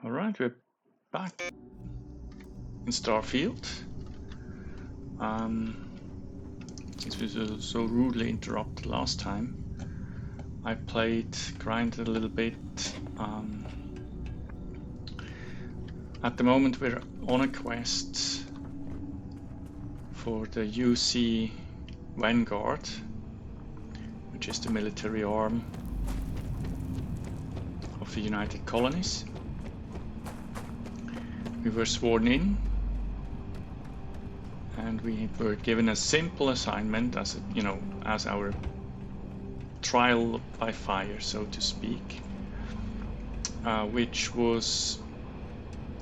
Alright, we're back in Starfield. Since we were so rudely interrupted last time, I grinded a little bit. At the moment we're on a quest for the UC Vanguard, which is the military arm of the United Colonies. We were sworn in and we were given a simple assignment as our trial by fire, so to speak, which was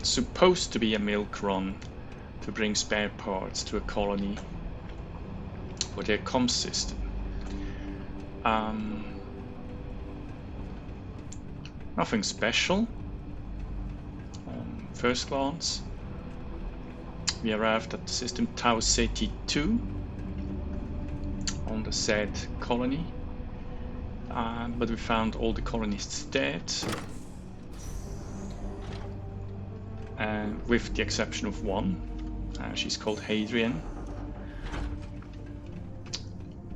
supposed to be a milk run to bring spare parts to a colony for their comms system. Nothing special on first glance. We arrived at the system Tau Ceti 2 on the said colony, but we found all the colonists dead, with the exception of one. She's called Hadrian,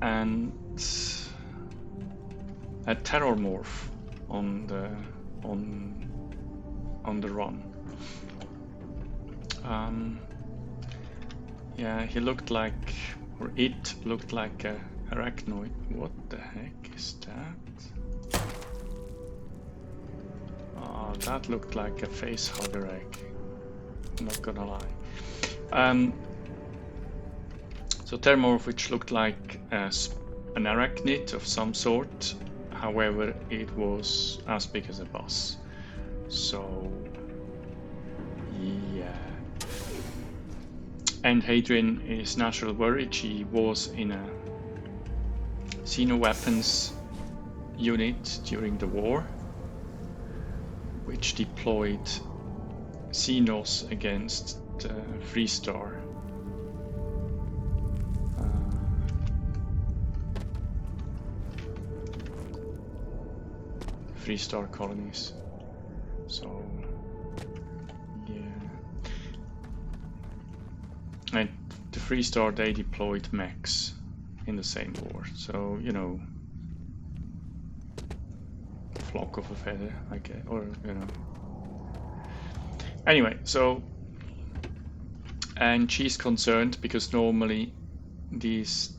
and a terror morph on the run. Yeah, he looked like, or it looked like a arachnoid. What the heck is that? Oh, that looked like a face hugger egg. I'm not gonna lie. So Terramorph, which looked like an arachnid of some sort, however, it was as big as a bus. So, yeah. And Hadrian is natural worried. She was in a Xeno weapons unit during the war, which deployed Xenos against the Freestar. Freestar colonies. So, yeah. And the Freestar, they deployed mechs in the same war. So, you know, flock of a feather, I guess, or, you know. Anyway, so, and she's concerned because normally these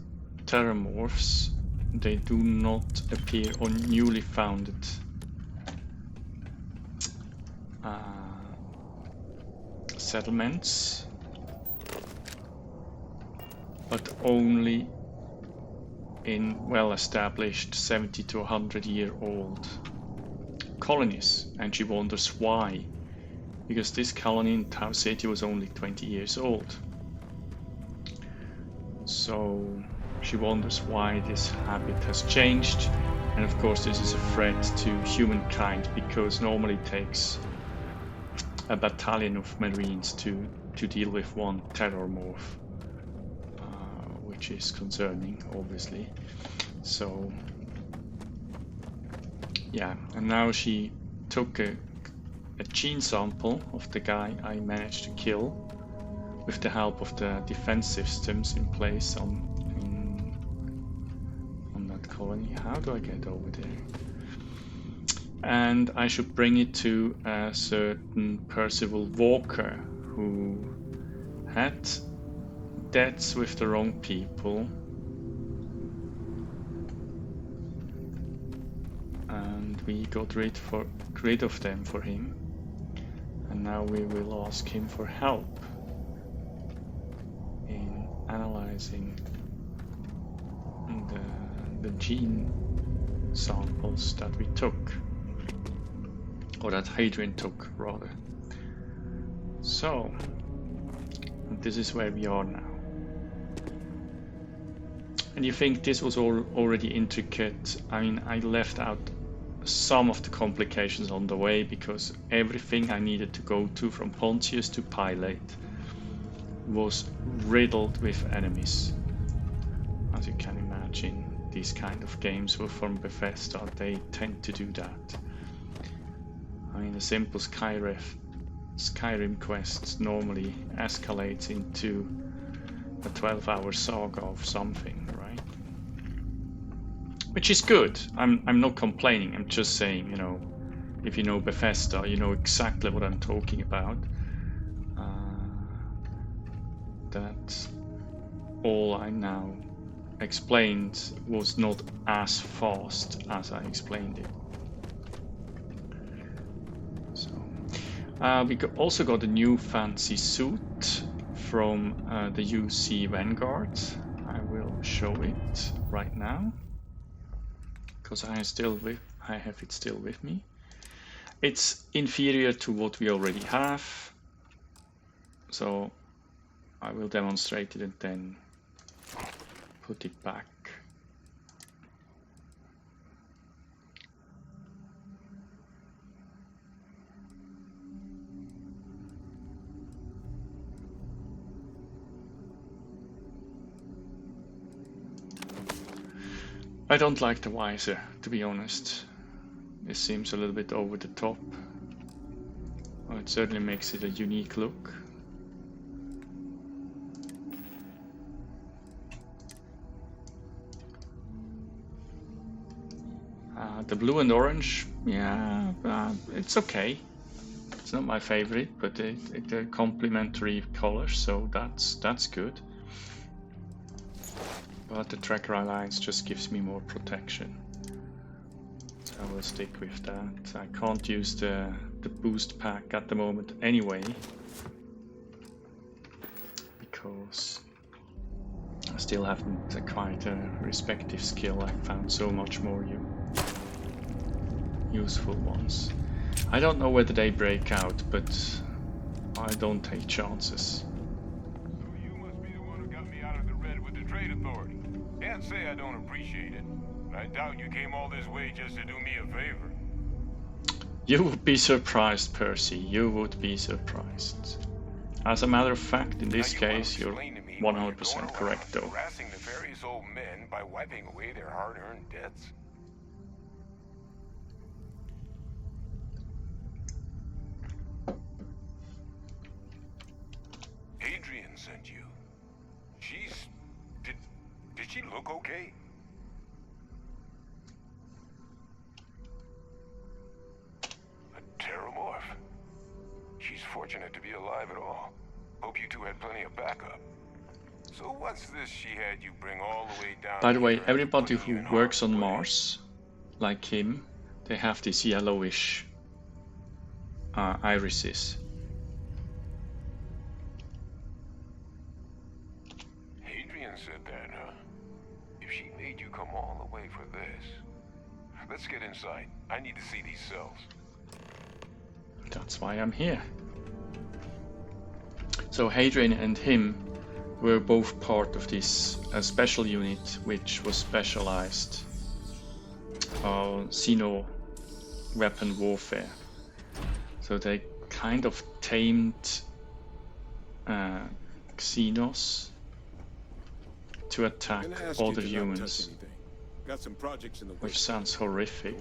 terramorphs, they do not appear on newly founded settlements, but only in well-established 70 to 100-year-old colonies, and she wonders why, because this colony in Tau Ceti was only 20 years old. So she wonders why this habit has changed, and of course this is a threat to humankind, because normally it takes a battalion of marines to deal with one terrormorph, which is concerning, obviously. So yeah, and now she took a gene sample of the guy I managed to kill with the help of the defense systems in place on that colony. How do I get over there? And I should bring it to a certain Percival Walker, who had debts with the wrong people, and we got rid of them for him, and now we will ask him for help in analyzing the gene samples that we took, or that Hadrian took rather. So this is where we are now. And you think this was already intricate? I mean, I left out some of the complications on the way because everything I needed to go to, from Pontius to Pilate, was riddled with enemies. As you can imagine, these kind of games were from Bethesda, they tend to do that. I mean, a simple Skyrim quest normally escalates into a 12-hour saga of something, right? Which is good. I'm not complaining. I'm just saying, you know, if you know Bethesda, you know exactly what I'm talking about. That all I now explained was not as fast as I explained it. So we also got a new fancy suit from the UC Vanguard. I will show it right now because I have it still with me. It's inferior to what we already have, so I will demonstrate it and then put it back. I don't like the visor, to be honest. It seems a little bit over the top. Well, it certainly makes it a unique look. The blue and orange, yeah, it's okay. It's not my favorite, but they're complementary colors, so that's good. But the Tracker Alliance just gives me more protection. So I will stick with that. I can't use the boost pack at the moment anyway, because I still haven't acquired a respective skill. I found so much more useful ones. I don't know whether they break out, but I don't take chances. So you must be the one who got me out of the red with the Trade Authority. Can't say I don't appreciate it. I doubt you came all this way just to do me a favor. You would be surprised, Percy. You would be surprised. As a matter of fact, in this case, you're 100% correct, though. Harassing nefarious old men by wiping away their hard-earned debts? Adrian sent you. Did she look okay? A Terramorph. She's fortunate to be alive at all. Hope you two had plenty of backup. So what's this she had you bring all the way down? By the way, everybody who works on Mars, like him, they have these yellowish irises. Adrian said that, huh? If she made you come all the way for this. Let's get inside. I need to see these cells. That's why I'm here. So Hadrian and him were both part of this special unit, which was specialized Xeno weapon warfare. So they kind of tamed Xenos to attack other humans, which sounds horrific,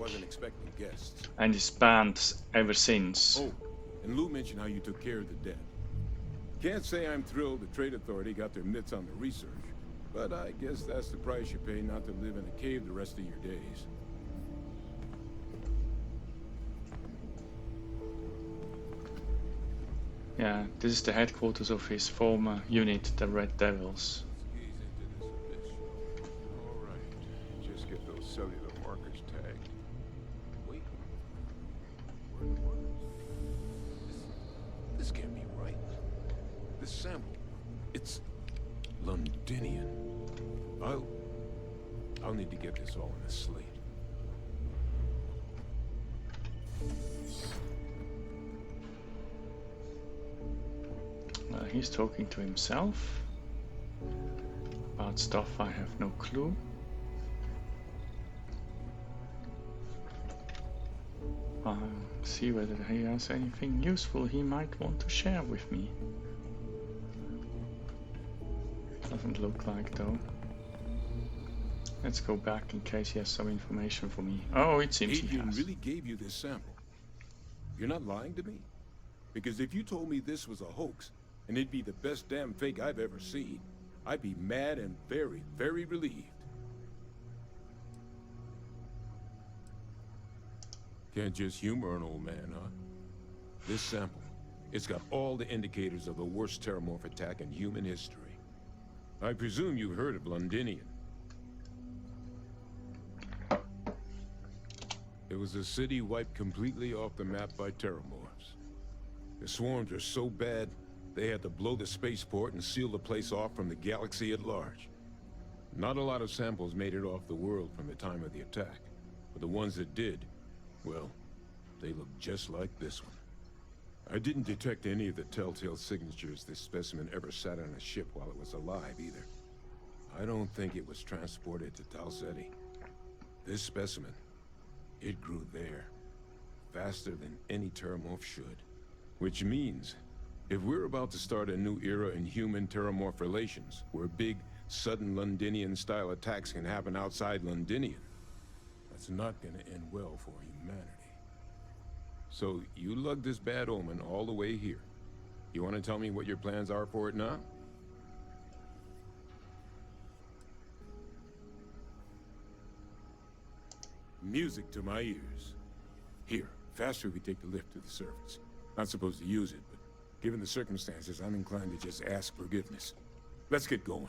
and is banned ever since. Oh, and Lou mentioned how you took care of the dead. Can't say I'm thrilled the Trade Authority got their mitts on the research, but I guess that's the price you pay not to live in a cave the rest of your days. Yeah, this is the headquarters of his former unit, the Red Devils. Alright, just get those cellular markers tagged. Wait. This can't be right. This sample, it's Londinian. I'll need to get this all in a slate. He's talking to himself about stuff I have no clue. I'll see whether he has anything useful he might want to share with me. Doesn't look like, though. Let's go back in case he has some information for me. Oh, it seems he has. Really gave you this sample. You're not lying to me? Because if you told me this was a hoax, and it'd be the best damn fake I've ever seen, I'd be mad and very, very relieved. Can't just humor an old man, huh? This sample, it's got all the indicators of the worst terramorph attack in human history. I presume you've heard of Londinian. It was a city wiped completely off the map by terramorphs. The swarms are so bad, they had to blow the spaceport and seal the place off from the galaxy at large. Not a lot of samples made it off the world from the time of the attack, but the ones that did, well, they look just like this one. I didn't detect any of the telltale signatures this specimen ever sat on a ship while it was alive, either. I don't think it was transported to Tal Ceti. This specimen, it grew there, faster than any terramorph should. Which means, if we're about to start a new era in human-terramorph relations, where big, sudden Londinian-style attacks can happen outside Londinian, that's not gonna end well for humanity. So, you lugged this bad omen all the way here. You want to tell me what your plans are for it now? Music to my ears. Here, faster we take the lift to the surface. Not supposed to use it, but given the circumstances, I'm inclined to just ask forgiveness. Let's get going.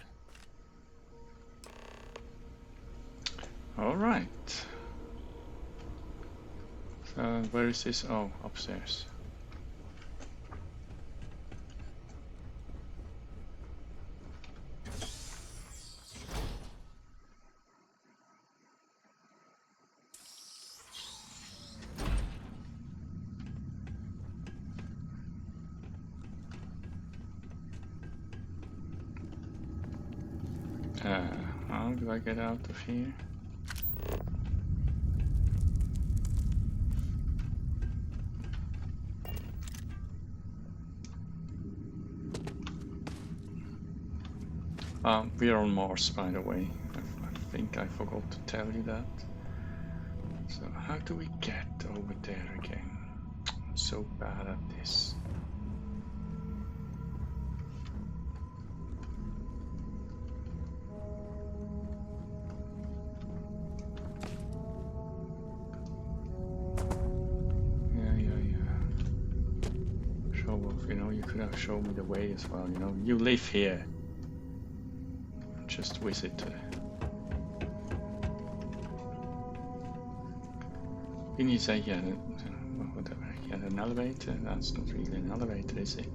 All right. So where is this? Oh, upstairs. How do I get out of here? We are on Mars, by the way. I think I forgot to tell you that. So how do we get over there again? I'm so bad at this. Show off, you know, you could have shown me the way as well, you know. You live here. Just visit. Didn't you say he had whatever? He had an elevator? That's not really an elevator, is it?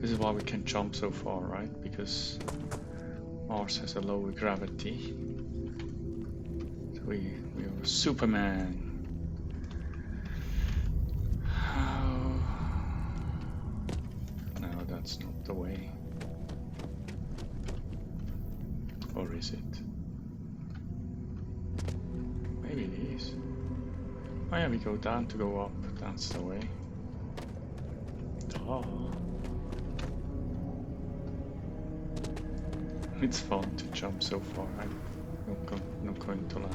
This is why we can jump so far, right? Because Mars has a lower gravity. So we are Superman. That's not the way. Or is it? Maybe it is. Oh yeah, we go down to go up. That's the way. Oh. It's fun to jump so far. I'm not going to lie.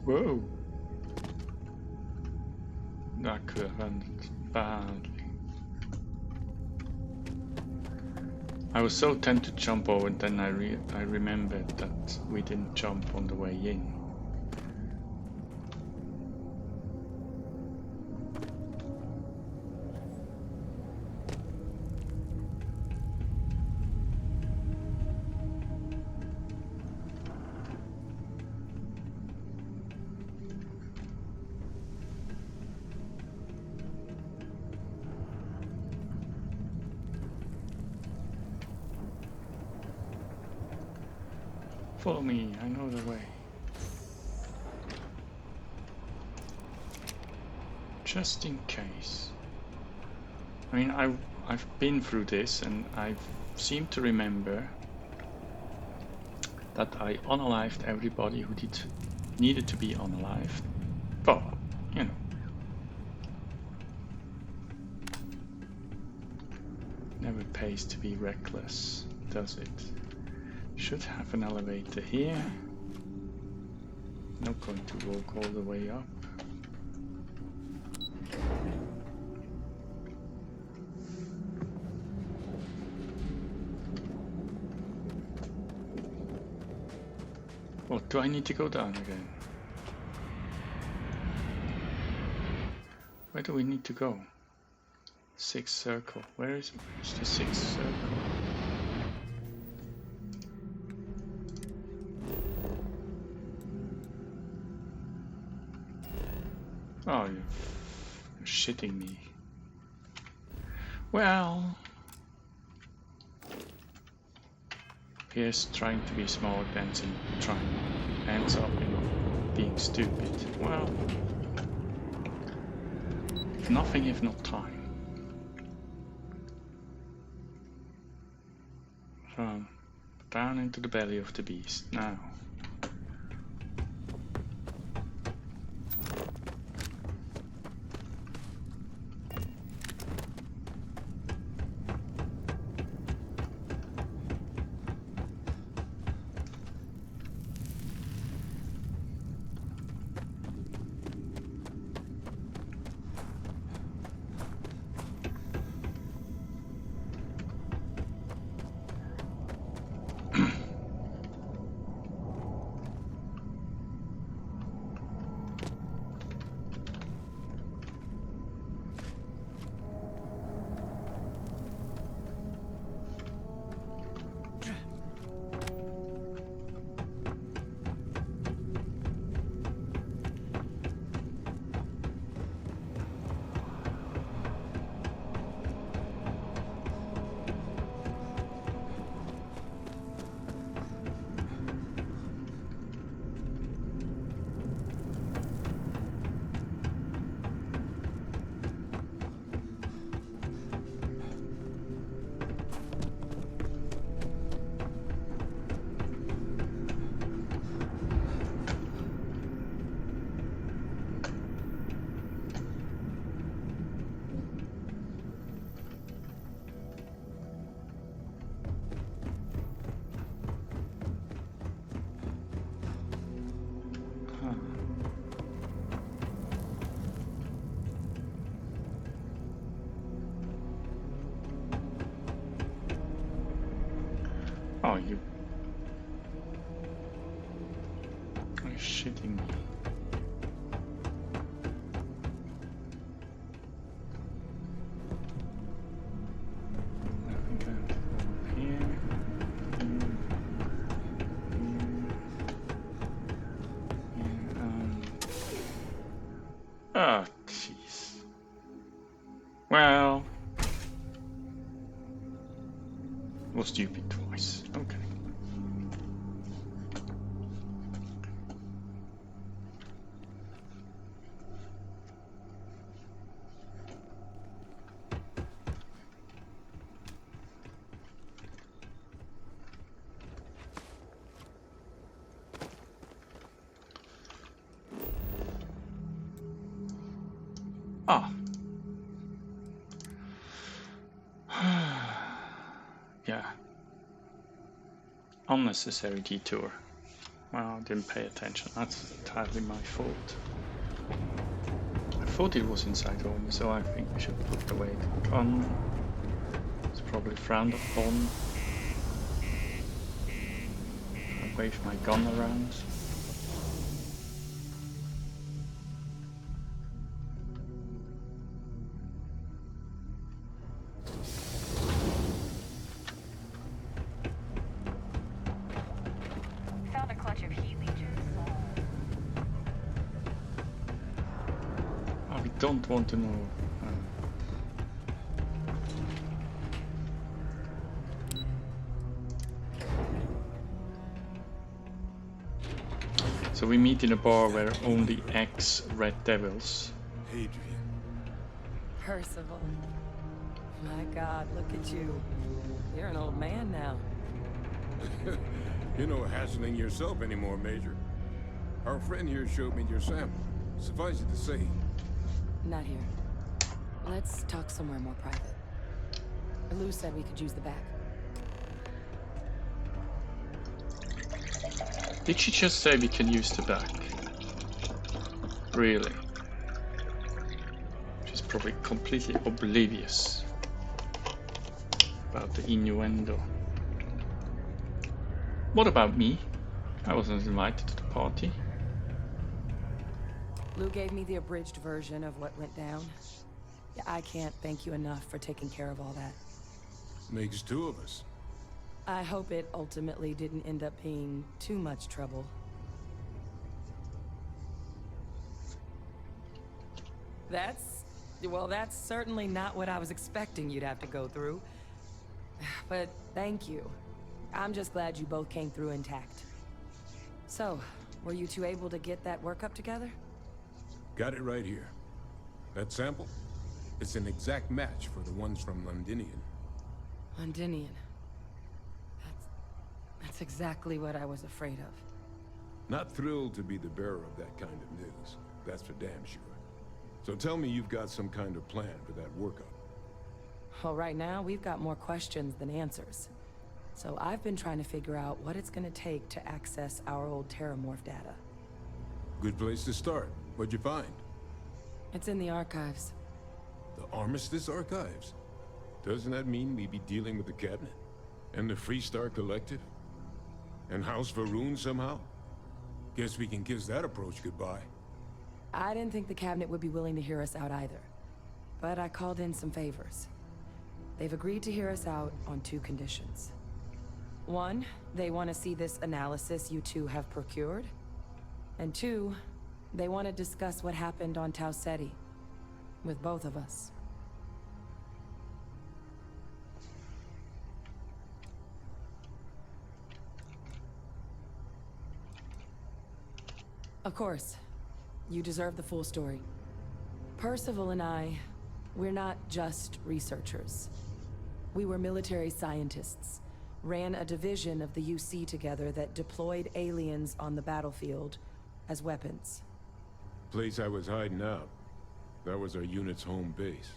Whoa! That could have ended badly. I was so tempted to jump over, and then I remembered that we didn't jump on the way in. Follow me, I know the way. Just in case. I mean, I've been through this and I seem to remember that I unalived everybody who needed to be unalived. But, you know. Never pays to be reckless, does it? Should have an elevator here. Not going to walk all the way up. What, do I need to go down again? Where do we need to go? Sixth circle. Where is the sixth circle? Oh, you're shitting me. Well, here's trying to be smart and ends up in being stupid. Well, if nothing, if not time. So, down into the belly of the beast now. Oh, you are shitting me. I think I have to go up here. Oh, jeez. Well, was stupid twice. Okay. Ah. Yeah. Unnecessary detour. Well, I didn't pay attention. That's entirely my fault. I thought it was inside only, so I think we should put away the gun. It's probably frowned upon. I wave my gun around. Found a clutch of heat leeches. Oh, we don't want to know. So we meet in a bar where only ex-Red Devils. Adrian. Percival. My God, look at you. You're an old man now. You're no hassling yourself anymore, Major. Our friend here showed me your sample. Suffice it to say, Not here. Let's talk somewhere more private. Lou said we could use the back. Did she just say we can use the back? Really? She's probably completely oblivious about the innuendo. What about me? I wasn't invited to the party. Lou gave me the abridged version of what went down. Yeah, I can't thank you enough for taking care of all that. makes two of us. I hope it ultimately didn't end up being too much trouble. Well, that's certainly not what I was expecting you'd have to go through. But thank you. I'm just glad you both came through intact. So, were you two able to get that workup together? Got it right here. That sample? It's an exact match for the ones from Londinian. Londinian. That's exactly what I was afraid of. Not thrilled to be the bearer of that kind of news. That's for damn sure. So tell me you've got some kind of plan for that workup. Well, right now, we've got more questions than answers. So I've been trying to figure out what it's gonna take to access our old Terramorph data. Good place to start. What'd you find? It's in the archives. The Armistice Archives? Doesn't that mean we'd be dealing with the Cabinet? And the Freestar Collective? And House Varun somehow? Guess we can kiss that approach goodbye. I didn't think the Cabinet would be willing to hear us out either. But I called in some favors. They've agreed to hear us out on 2 conditions. 1, they want to see this analysis you two have procured. And 2, they want to discuss what happened on Tau Ceti. With both of us. Of course. You deserve the full story. Percival and I, we're not just researchers. We were military scientists, ran a division of the UC together that deployed aliens on the battlefield as weapons. Place I was hiding out. That was our unit's home base.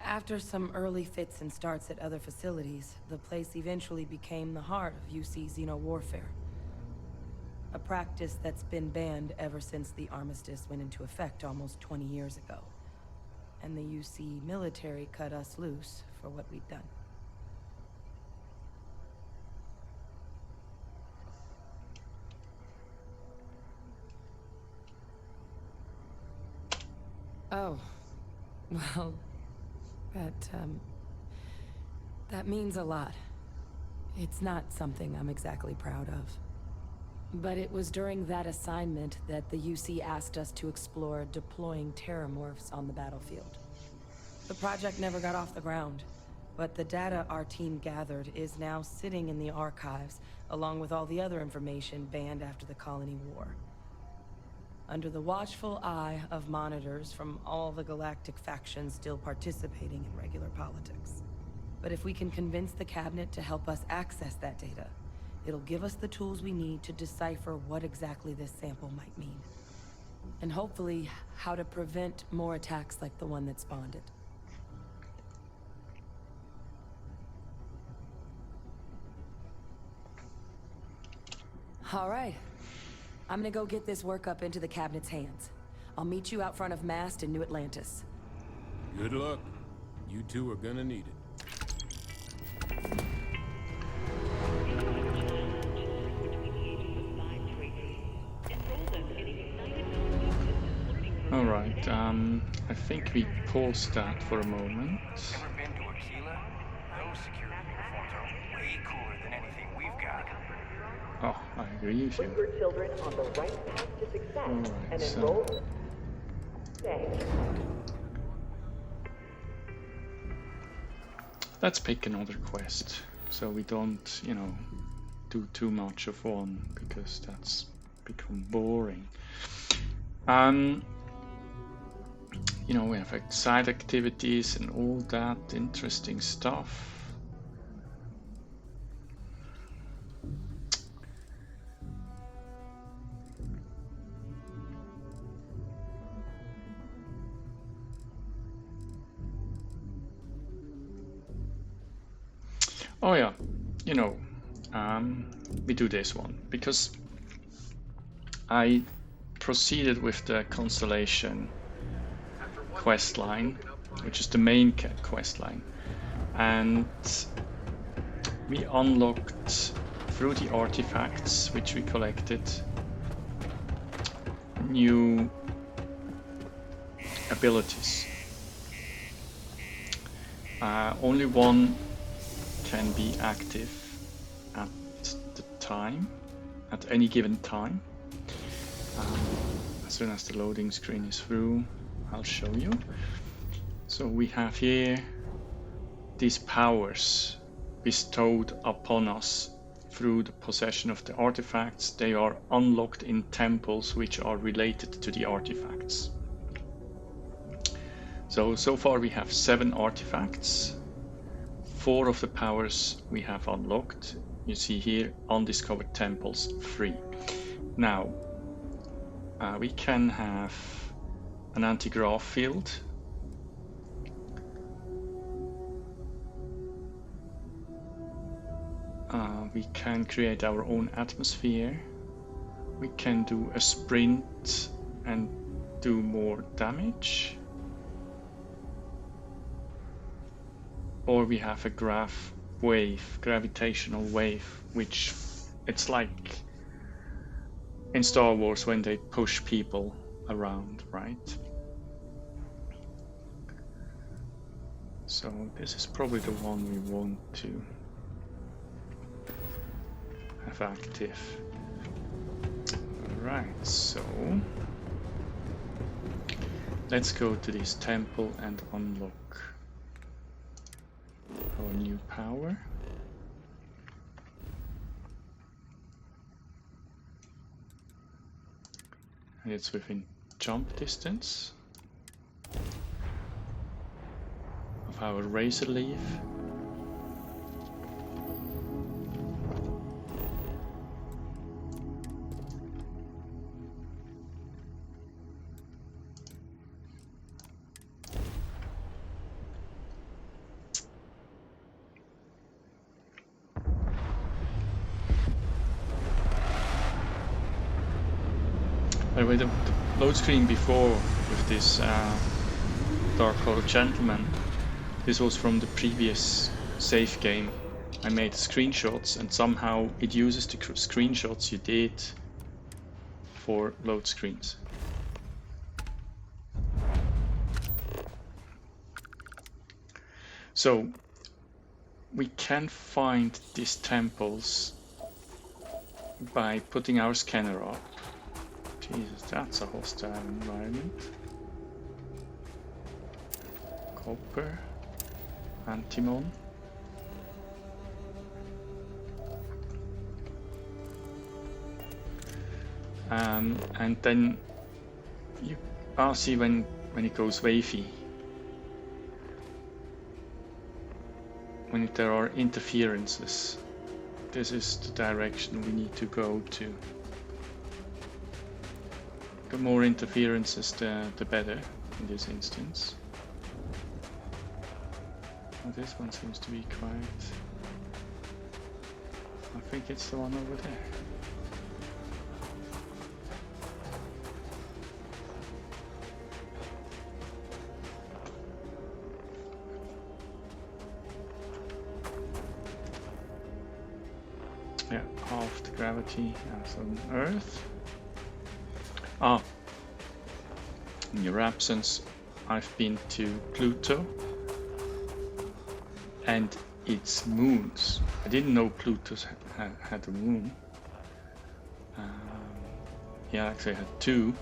After some early fits and starts at other facilities, the place eventually became the heart of UC xeno-warfare. A practice that's been banned ever since the armistice went into effect almost 20 years ago. And the UC military cut us loose for what we'd done. Oh, well, that means a lot. It's not something I'm exactly proud of. But it was during that assignment that the UC asked us to explore deploying Terramorphs on the battlefield. The project never got off the ground, but the data our team gathered is now sitting in the archives, along with all the other information banned after the Colony War. Under the watchful eye of monitors from all the galactic factions still participating in regular politics. But if we can convince the Cabinet to help us access that data, it'll give us the tools we need to decipher what exactly this sample might mean. And hopefully, how to prevent more attacks like the one that spawned it. All right. I'm gonna go get this workup into the Cabinet's hands. I'll meet you out front of Mast in New Atlantis. Good luck. You two are gonna need it. Alright, I think we paused that for a moment. Ever been to Aquila? Those security uniforms are way cooler than anything we've got. Oh, I agree with Put you. your children on the right path to success Alright, and so- enroll. Thanks. Let's pick another quest, so we don't, you know, do too much of one, because that's become boring. You know, we have like side activities and all that interesting stuff. Oh yeah, you know, we do this one because I proceeded with the Constellation quest line, which is the main quest line, and we unlocked through the artifacts which we collected new abilities. Only one can be active at the time, at any given time. As soon as the loading screen is through, I'll show you. So we have here these powers bestowed upon us through the possession of the artifacts. They are unlocked in temples which are related to the artifacts. So far we have 7 artifacts. 4 of the powers we have unlocked. You see here, undiscovered temples, 3. Now, we can have an anti-grav field. We can create our own atmosphere. We can do a sprint and do more damage. Or we have a gravitational wave, which it's like in Star Wars when they push people around, right? So this is probably the one we want to have active. Alright, so let's go to this temple and unlock our new power. And it's within jump distance of our razor leaf. By the way, the load screen before with this Dark Colored Gentleman, this was from the previous save game. I made screenshots and somehow it uses the screenshots you did for load screens. So we can find these temples by putting our scanner up. Jesus, that's a hostile environment. Copper, antimon. And then you see when it goes wavy, when there are interferences, this is the direction we need to go to. The more interferences, the better in this instance. Well, this one seems to be quiet. I think it's the one over there. Yeah, half the gravity as on Earth. In your absence, I've been to Pluto and its moons. I didn't know Pluto had a moon. Yeah, actually I had 2,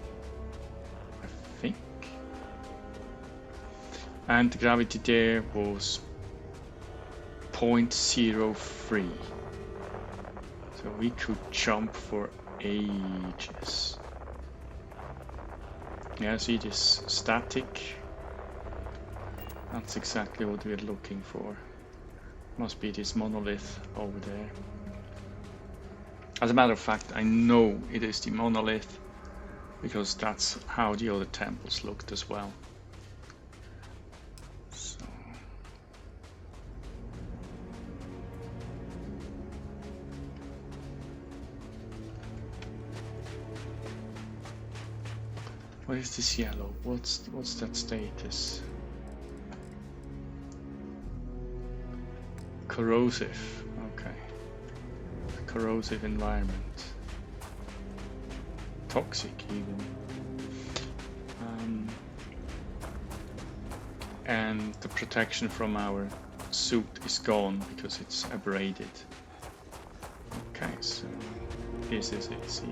I think. And the gravity there was 0.03. So we could jump for ages. Yeah, see this static? That's exactly what we're looking for. Must be this monolith over there. As a matter of fact, I know it is the monolith because that's how the other temples looked as well. So What is this yellow? What's that status? Corrosive. Okay. Corrosive environment. Toxic even. And the protection from our suit is gone because it's abraded. Okay, so this is it, see?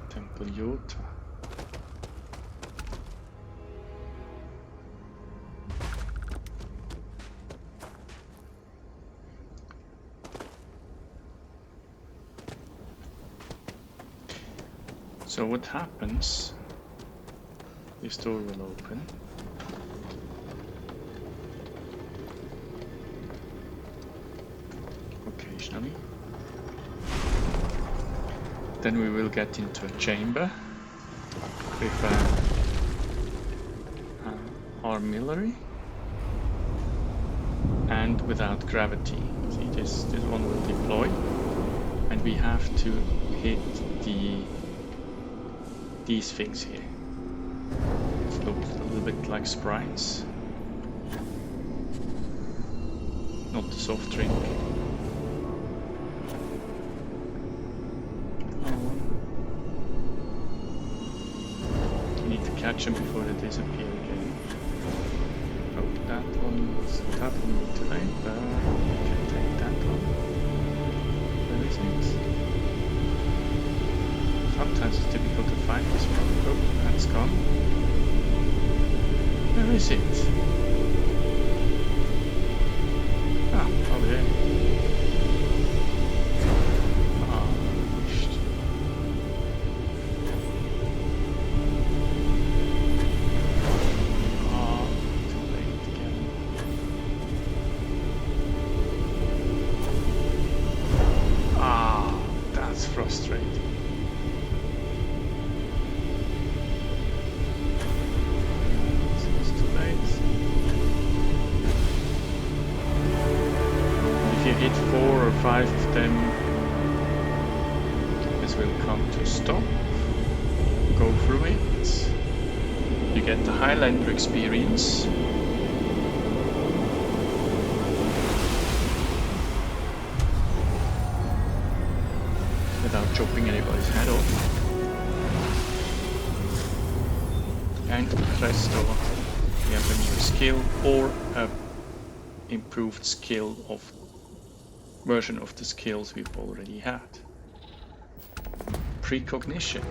Temple Yota. So what happens? This door will open. Occasionally. Then we will get into a chamber with artillery and without gravity. See, this one will deploy, and we have to hit these things here. It looks a little bit like sprites, not the soft drink. Catch them before they disappear again. Oh, that one was too late, but we can take that one. Where is it? Sometimes it's difficult to find this one. Oh, that's gone. Where is it? Ah, over there. Hit 4 or 5 of them, this will come to stop. Go through it. You get the Highlander experience. Without chopping anybody's head off. And presto, we have a new skill or a improved skill of version of the skills we've already had. Precognition.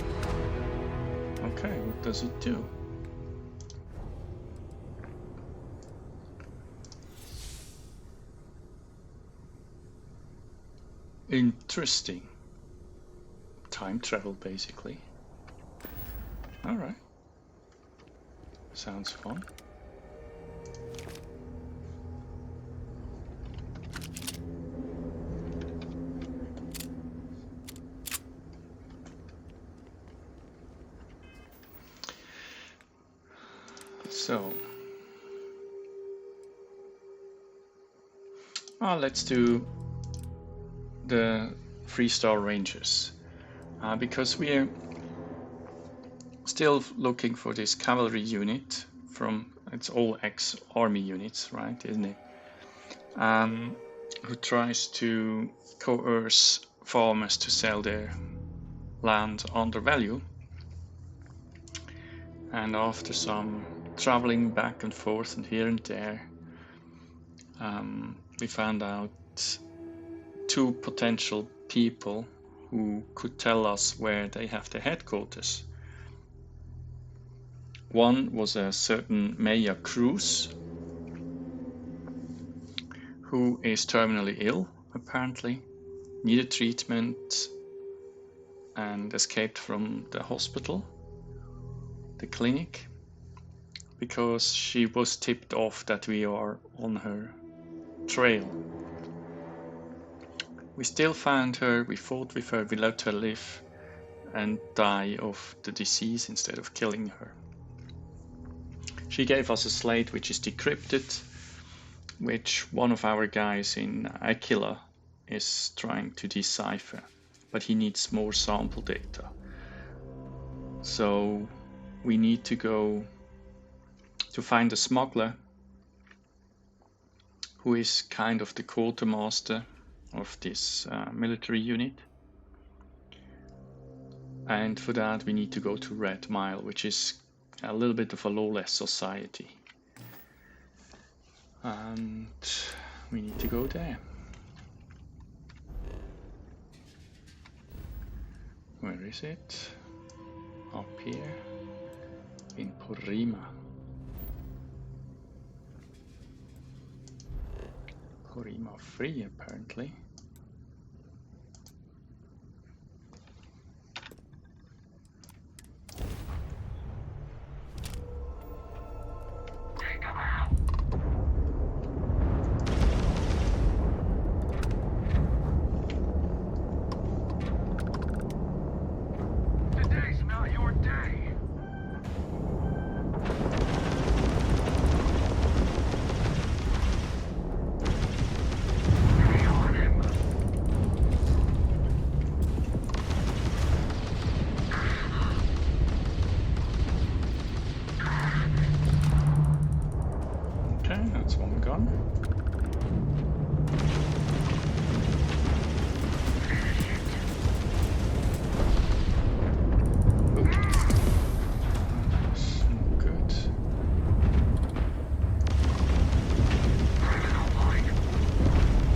Okay, what does it do? Interesting. Time travel, basically. Alright. Sounds fun. So, let's do the 3-star Rangers, because we're still looking for this cavalry unit from, it's all ex-army units, right, isn't it? Who tries to coerce farmers to sell their land under value. And after some traveling back and forth and here and there, we found out 2 potential people who could tell us where they have their headquarters. One was a certain Maya Cruz, who is terminally ill, apparently, needed treatment and escaped from the hospital, the clinic, because she was tipped off that we are on her trail. We still found her, we fought with her, we let her live and die of the disease instead of killing her. She gave us a slate which is decrypted, which one of our guys in Aquila is trying to decipher, but he needs more sample data. So we need to go to find a smuggler who is kind of the quartermaster of this military unit. And for that we need to go to Red Mile, which is a little bit of a lawless society. And we need to go there. Where is it? Up here in Porrima. Porrima 3 apparently. Today's not your day. Be on him. Okay, that's one gone. That's not good.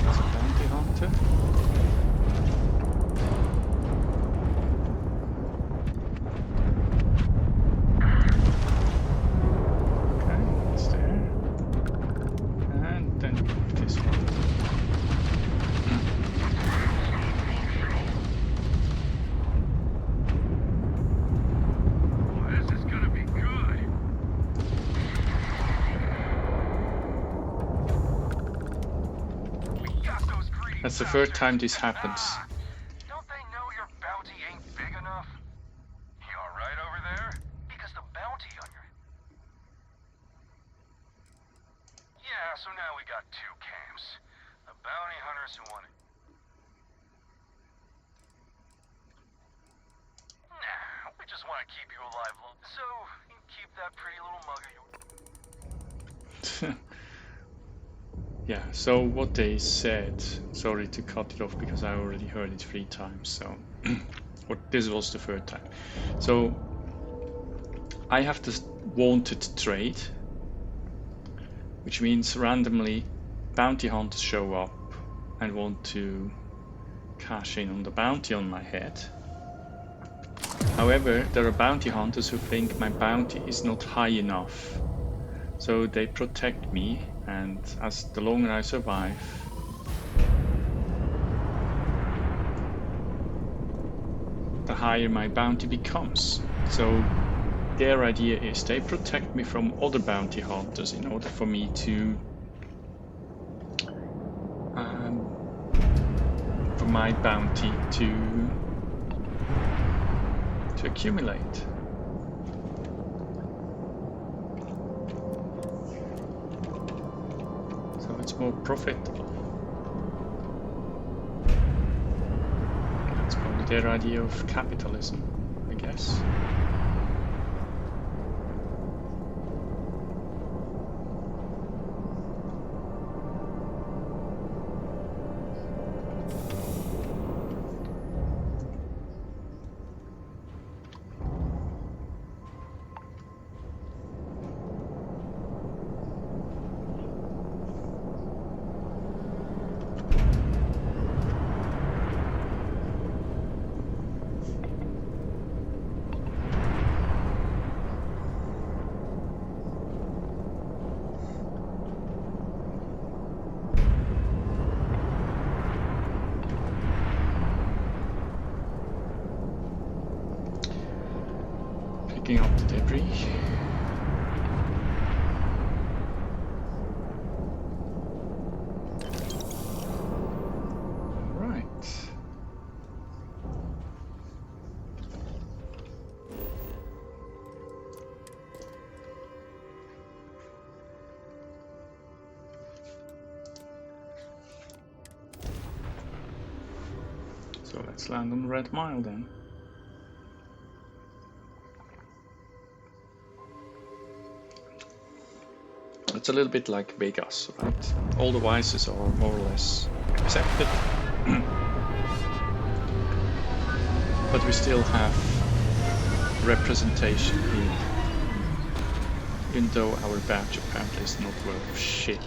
That's a bounty hunter. Okay, it's there. And then this one. Oh, this is gonna be good. We got those greedy That's the third bastards. time this happens. Don't they know your bounty ain't big enough? You alright over there? Because the bounty on your... Yeah, so now we got two camps. The bounty hunters who want it. Nah, we just want to keep you alive so you can keep that pretty little mug of yours. Yeah, so what they said, sorry to cut it off because I already heard it 3 times, so this was the third time. So I have this wanted trade, which means randomly bounty hunters show up and want to cash in on the bounty on my head. However, there are bounty hunters who think my bounty is not high enough. So they protect me, and as the longer I survive, the higher my bounty becomes. So their idea is they protect me from other bounty hunters in order for me to for my bounty to accumulate. So it's more profitable. That's probably their idea of capitalism, I guess. Picking up the debris. Right. So let's land on Red Mile then. It's a little bit like Vegas, right? All the vices are more or less accepted. But we still have representation here. Even though our badge apparently is not worth shit.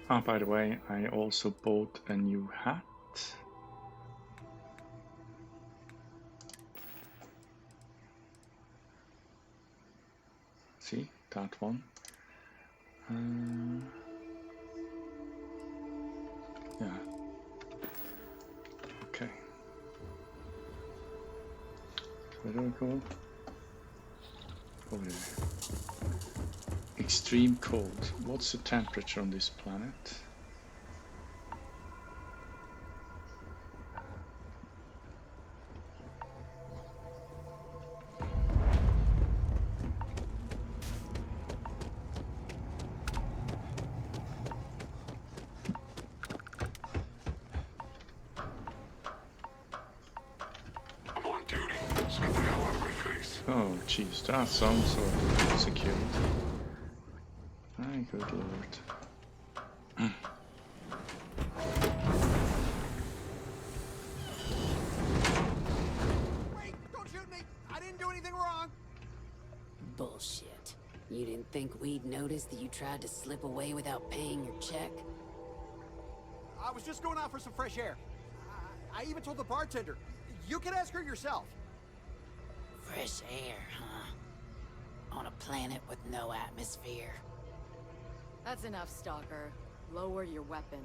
Ah, by the way, I also bought a new hat. See, that one. Yeah. Okay. Where do I go? Over there. Extreme cold. What's the temperature on this planet? I'm on duty. So get the hell out of my face. Oh, jeez, that sounds so security. My good lord. Wait, don't shoot me! I didn't do anything wrong! Bullshit. You didn't think we'd notice that you tried to slip away without paying your check? I was just going out for some fresh air. I even told the bartender. You can ask her yourself. Fresh air, huh? On a planet with no atmosphere. That's enough, Stalker. Lower your weapon.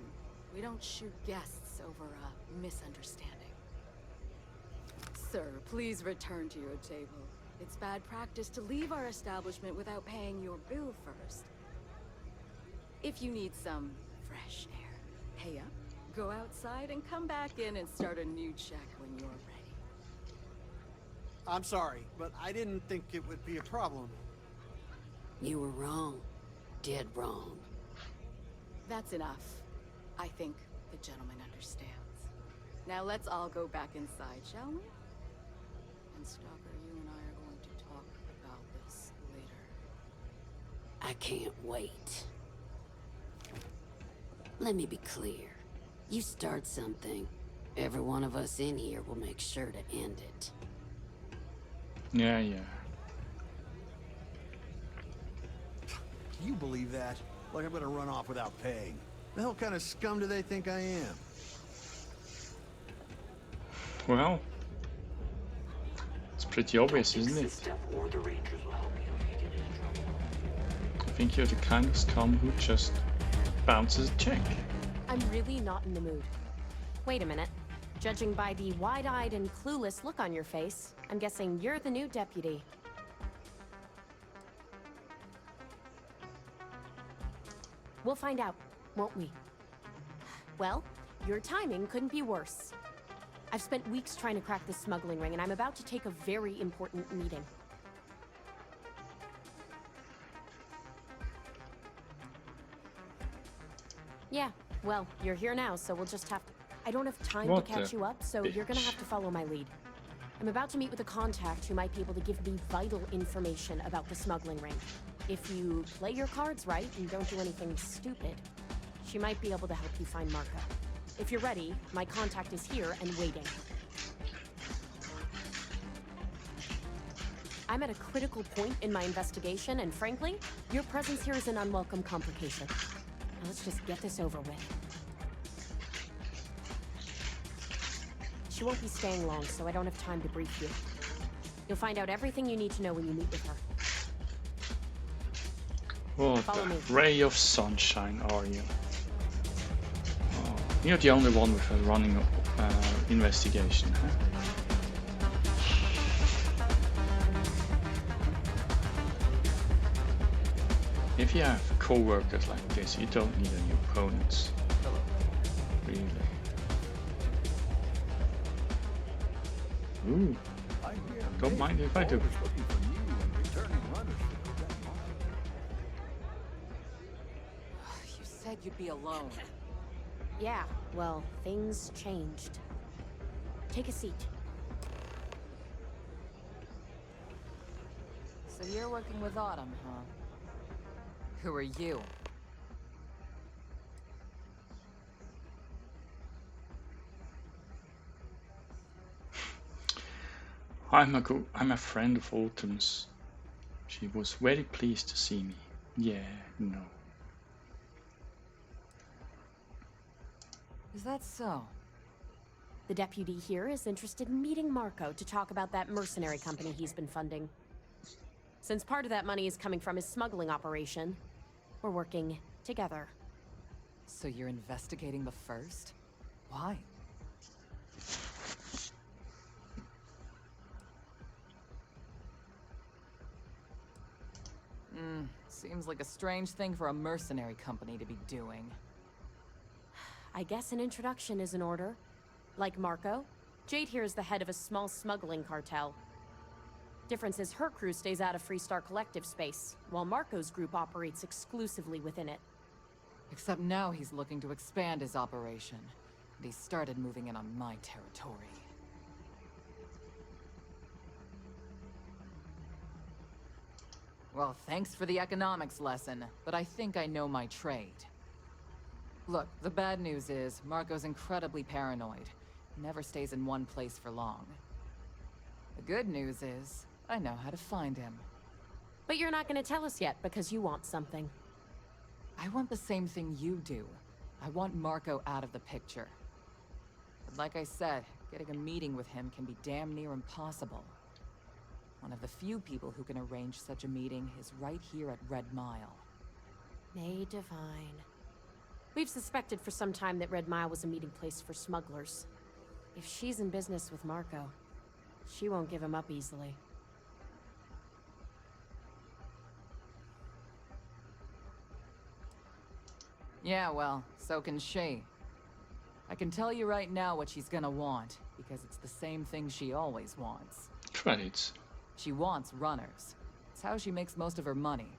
We don't shoot guests over a misunderstanding. Sir, please return to your table. It's bad practice to leave our establishment without paying your bill first. If you need some fresh air, pay up, go outside, and come back in and start a new check when you're ready. I'm sorry, but I didn't think it would be a problem. You were wrong. Dead wrong. That's enough. I think the gentleman understands. Now let's all go back inside, shall we? And Stalker, you and I are going to talk about this later. I can't wait. Let me be clear. You start something, every one of us in here will make sure to end it. Yeah. Can you believe that? Like I'm gonna run off without paying. The hell kind of scum do they think I am? Well, it's pretty obvious, isn't it? I think you're the kind of scum who just bounces a check. I'm really not in the mood. Wait a minute. Judging by the wide-eyed and clueless look on your face, I'm guessing you're the new deputy. We'll find out, won't we? Well, your timing couldn't be worse. I've spent weeks trying to crack this smuggling ring, and I'm about to take a very important meeting. Yeah, well, you're here now, so we'll just have to... I don't have time What to catch the you up, so you're gonna bitch. have to follow my lead. I'm about to meet with a contact who might be able to give me vital information about the smuggling ring. If you play your cards right and don't do anything stupid, she might be able to help you find Marco. If you're ready, my contact is here and waiting. I'm at a critical point in my investigation, and frankly, your presence here is an unwelcome complication. Now let's just get this over with. She won't be staying long, so I don't have time to brief you. You'll find out everything you need to know when you meet with her. What Follow a me. ray of sunshine are you? Oh, you're the only one with a running investigation, huh? If you have co-workers like this, you don't need any opponents. Hello. Really. Ooh, I hear don't mind if I do. looking for new and returning runners. said you'd be alone. Yeah, well, things changed. Take a seat. So you're working with Autumn, huh? Who are you? I'm a friend of Autumn's. She was very pleased to see me. Yeah, no. Is that so? The deputy here is interested in meeting Marco to talk about that mercenary company he's been funding. Since part of that money is coming from his smuggling operation, we're working together. So you're investigating the first? Why? Seems like a strange thing for a mercenary company to be doing. I guess an introduction is in order. Like Marco, Jade here is the head of a small smuggling cartel. Difference is her crew stays out of Freestar Collective space, while Marco's group operates exclusively within it. Except now he's looking to expand his operation, and he started moving in on my territory. Well, thanks for the economics lesson, but I think I know my trade. Look, the bad news is, Marco's incredibly paranoid. Never stays in one place for long. The good news is, I know how to find him. But you're not gonna tell us yet because you want something. I want the same thing you do. I want Marco out of the picture. But like I said, getting a meeting with him can be damn near impossible. One of the few people who can arrange such a meeting is right here at Red Mile. May Divine. We've suspected for some time that Red Mile was a meeting place for smugglers. If she's in business with Marco, she won't give him up easily. Yeah, well, so can she. I can tell you right now what she's gonna want, because it's the same thing she always wants. Credits. She wants runners. It's how she makes most of her money.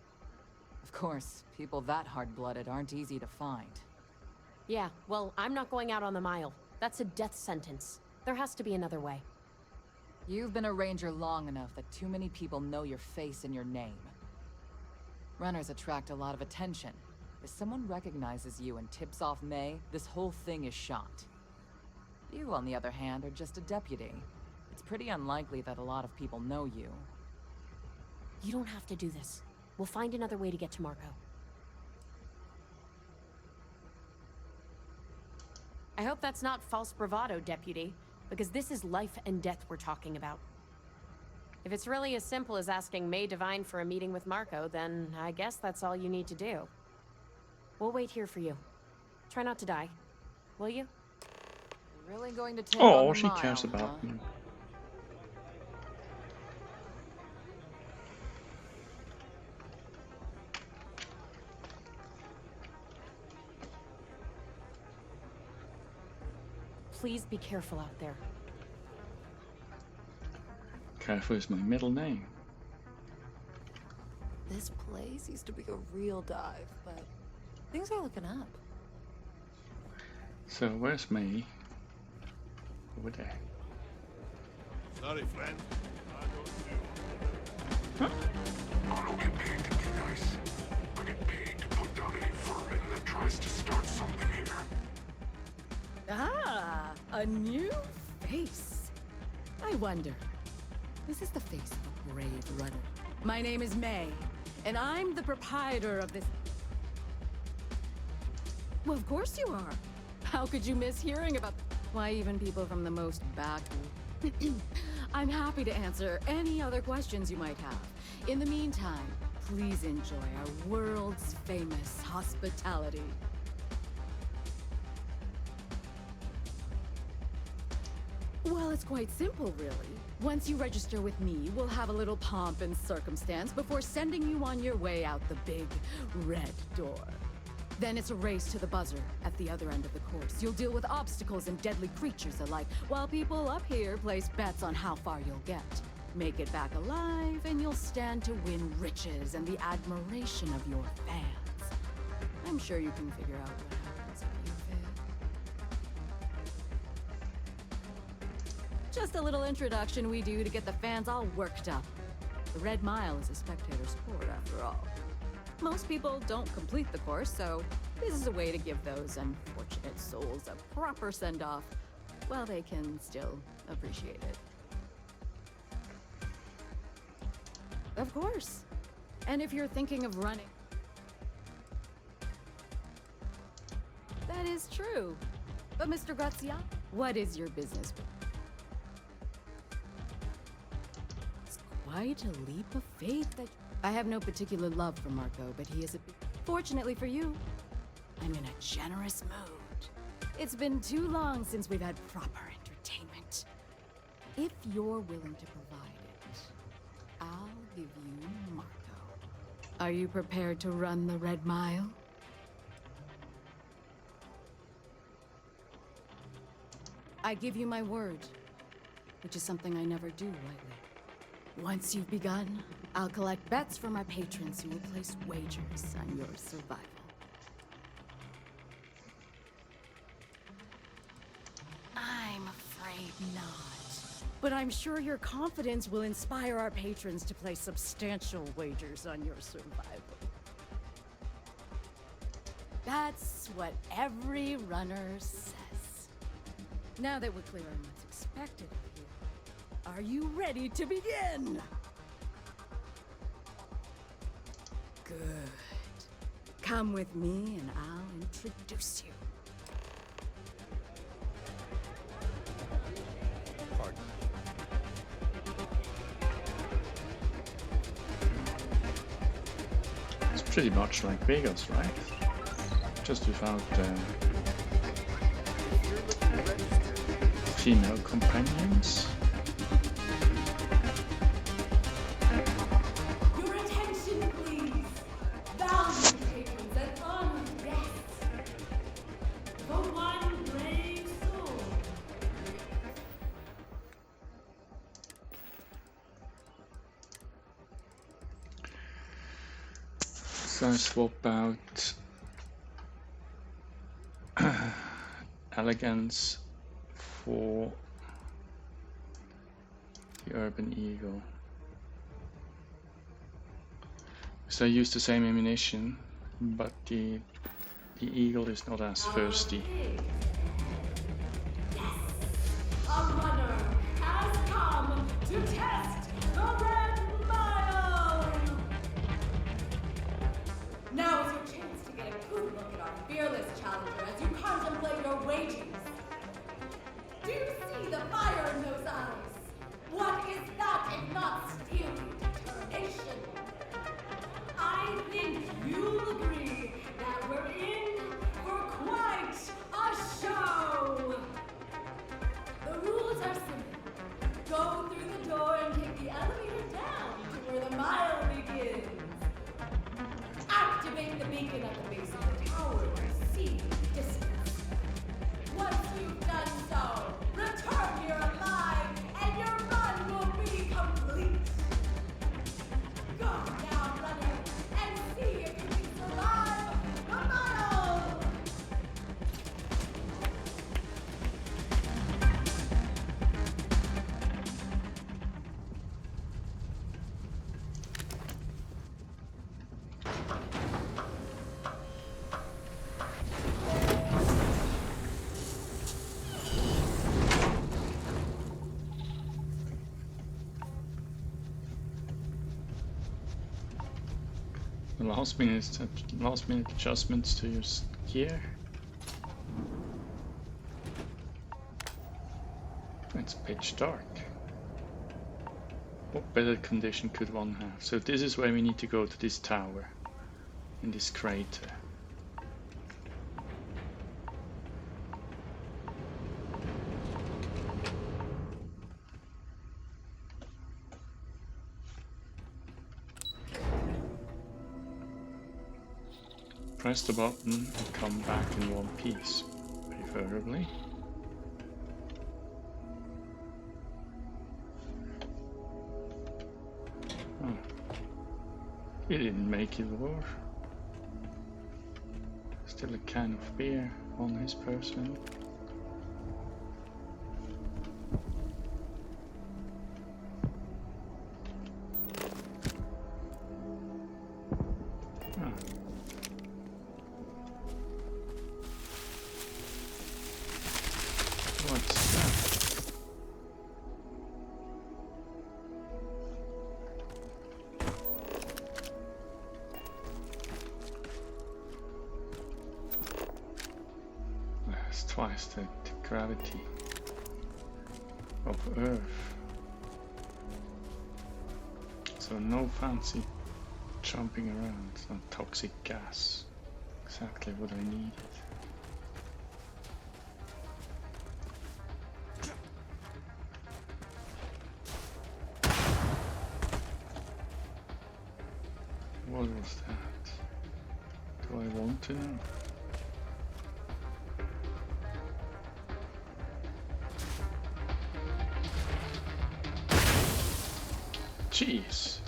Of course, people that hard-blooded aren't easy to find. Yeah, well, I'm not going out on the mile. That's a death sentence. There has to be another way. You've been a ranger long enough that too many people know your face and your name. Runners attract a lot of attention. If someone recognizes you and tips off May, this whole thing is shot. You, on the other hand, are just a deputy. It's pretty unlikely that a lot of people know you. You don't have to do this. We'll find another way to get to Marco. I hope that's not false bravado, Deputy, because this is life and death we're talking about. If it's really as simple as asking May Divine for a meeting with Marco, then I guess that's all you need to do. We'll wait here for you. Try not to die, will you? You're really going to take on Oh, the she mile, cares huh? about me. Please be careful out there. Careful is my middle name. This place used to be a real dive, but things are looking up. So where's May? Over there. Sorry, friend. Huh? I don't get paid to be nice. I get paid to put down any vermin that tries to start something here. Ah, a new face. I wonder. This is the face of a brave runner. My name is May, and I'm the proprietor of this. Well, of course you are. How could you miss hearing about? Why, even people from the most back. I'm happy to answer any other questions you might have. In the meantime, please enjoy our world's famous hospitality. Well, it's quite simple, really. Once you register with me, we'll have a little pomp and circumstance before sending you on your way out the big red door. Then it's a race to the buzzer at the other end of the course. You'll deal with obstacles and deadly creatures alike, while people up here place bets on how far you'll get. Make it back alive, and you'll stand to win riches and the admiration of your fans. I'm sure you can figure out what happens if you fail. Just a little introduction we do to get the fans all worked up. The Red Mile is a spectator sport, after all. Most people don't complete the course, so this is a way to give those unfortunate souls a proper send-off while they can still appreciate it. Of course. And if you're thinking of running... That is true. But Mr. Grazia, what is your business with? It's quite a leap of faith that... I have no particular love for Marco, but he is a... Fortunately for you, I'm in a generous mood. It's been too long since we've had proper entertainment. If you're willing to provide it, I'll give you Marco. Are you prepared to run the Red Mile? I give you my word, which is something I never do lightly. Once you've begun, I'll collect bets from our patrons who will place wagers on your survival. I'm afraid not. But I'm sure your confidence will inspire our patrons to place substantial wagers on your survival. That's what every runner says. Now that we're clear on what's expected of you, are you ready to begin? Good. Come with me and I'll introduce you. Pardon. It's pretty much like Vegas, right? Just without female companions. Your attention, please. Valued patrons and honored guests. For one brave soul. So I swap out elegance for the Urban Eagle. So I use the same ammunition, but the Eagle is not as thirsty. A runner has come to test the Red Mile! Now is your chance to get a good look at our fearless challenger as you contemplate your wagers. Do you see the fire in those eyes? What is that if not steely determination? I think you'll agree that we're in for quite a show! The rules are simple. Go through the door and take the elevator down to where the mile begins. Activate the beacon at the base of the tower to see the distance. Once you've done so, return here alive, and your run will be complete. Go now, runner, and see if you can survive the mile! The last minute adjustments to your gear. It's pitch dark. What better condition could one have? So this is where we need to go to this tower, in this crater. Press the button and come back in one piece, preferably. Oh. It didn't make it work. Still a can of beer on his person. What's that? That's twice the gravity of Earth. So no fancy jumping around, some toxic gas. Exactly what I needed. What was that? Do I want to know? Jeez.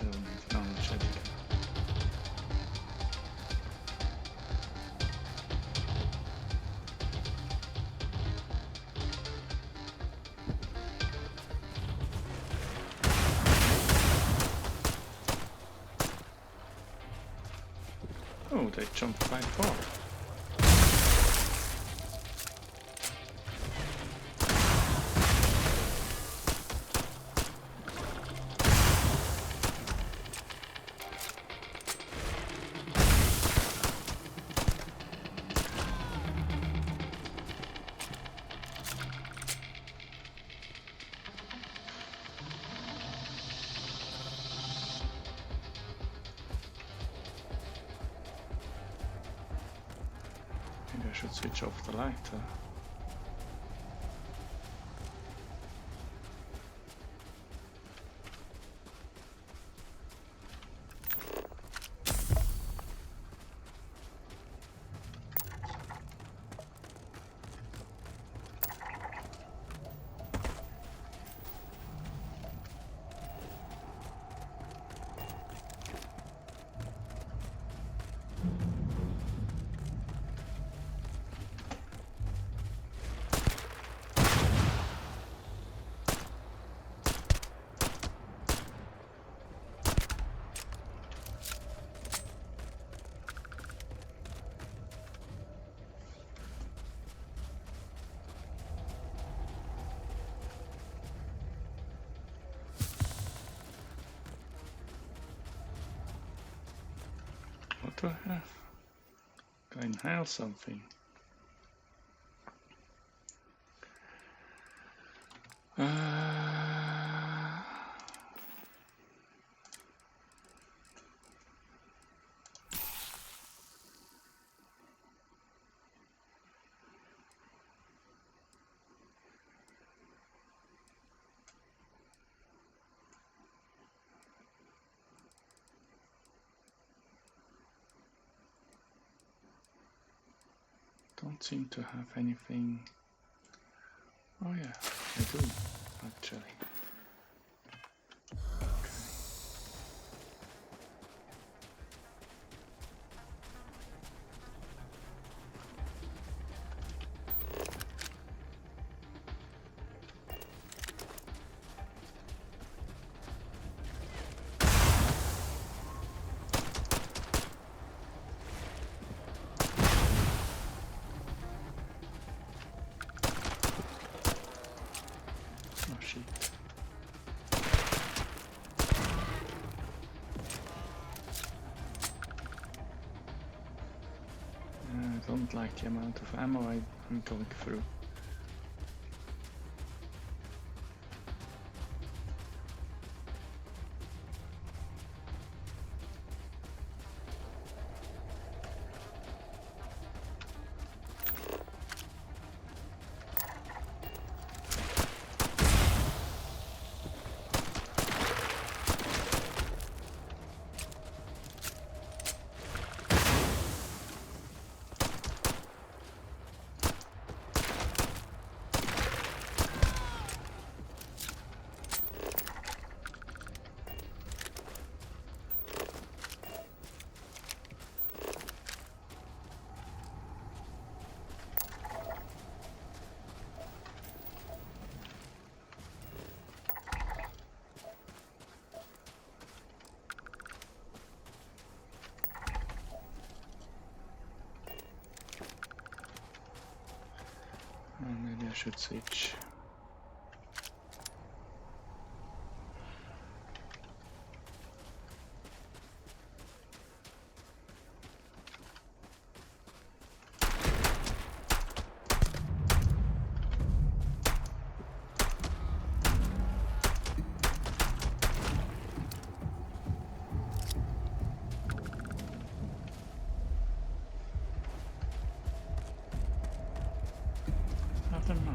I don't need knowledge editor. Oh, they jumped quite far. Maybe I should switch off the light. What do I have? Can I inhale something? Don't seem to have anything. Oh yeah, I do, actually. Oh shit. I don't like the amount of ammo I'm going through. should switch. Nothing more.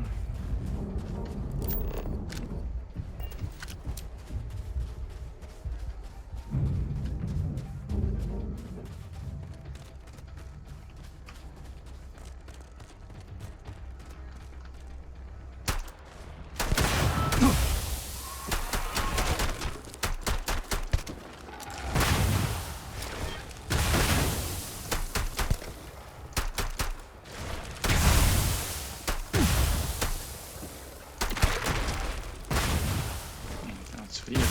That's weird.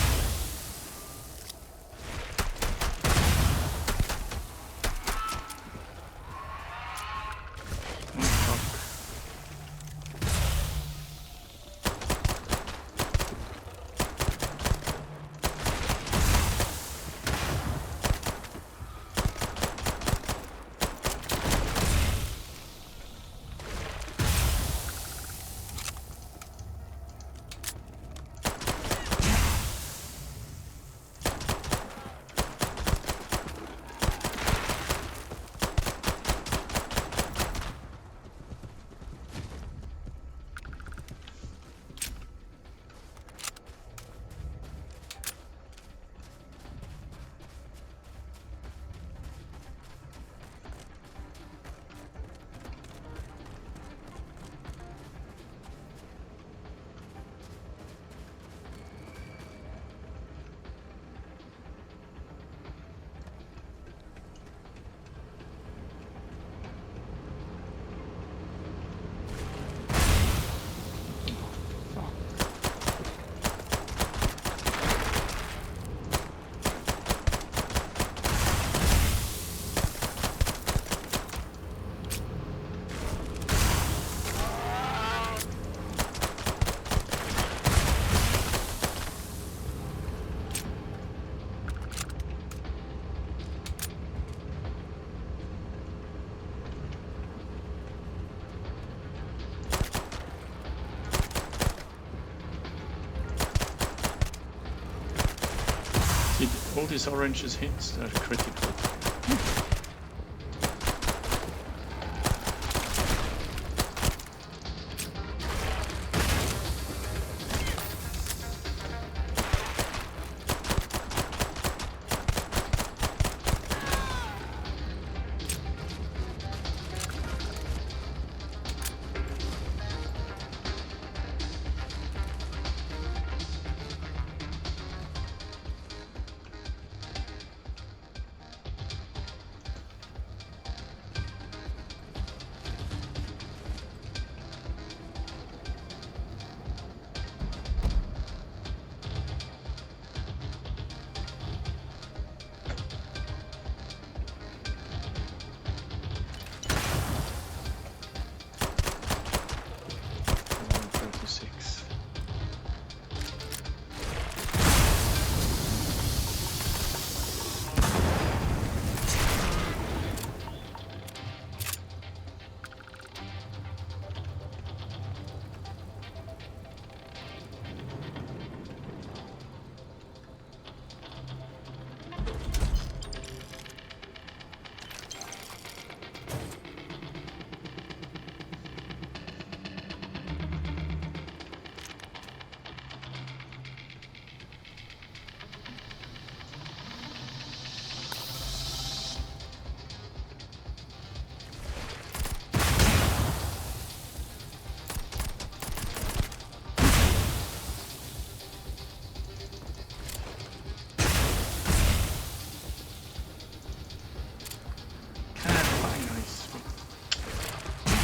All these oranges hits, they're critical.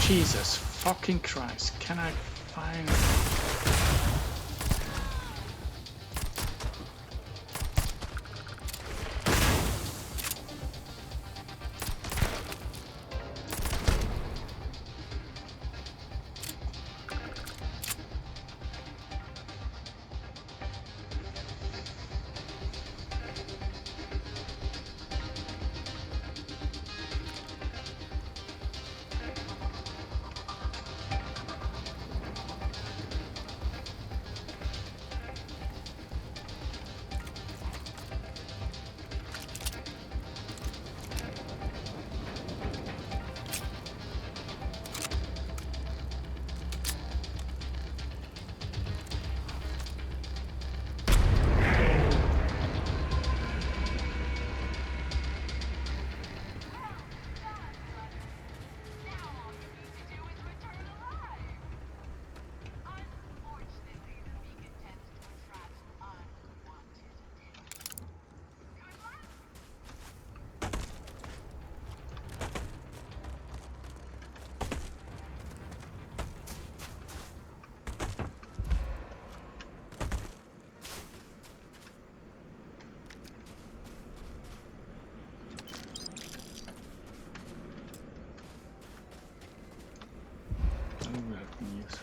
Jesus fucking Christ, can I find...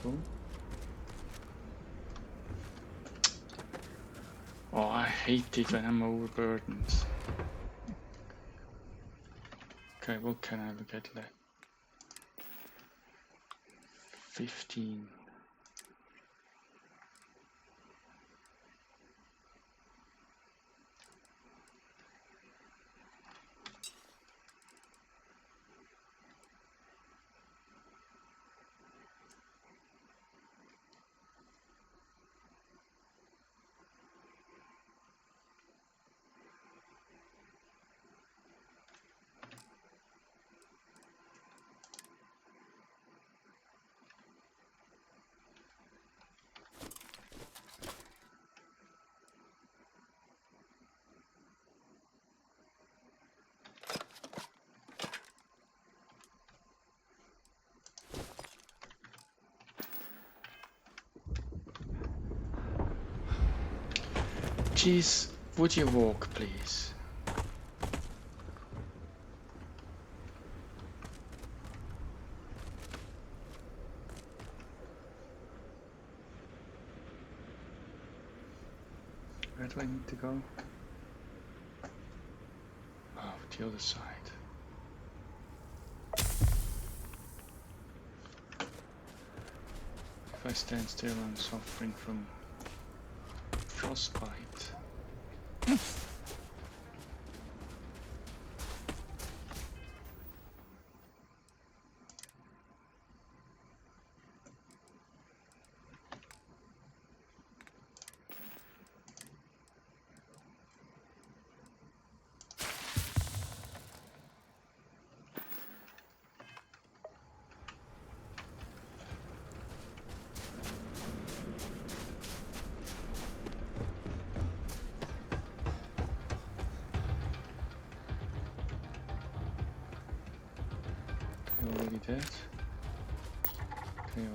careful. Oh, I hate it when I'm overburdened. Okay, what can I look at left? 15. Jeez, would you walk, please? Where do I need to go? Oh, the other side. If I stand still, I'm suffering from frostbite. Already dead. Okay, or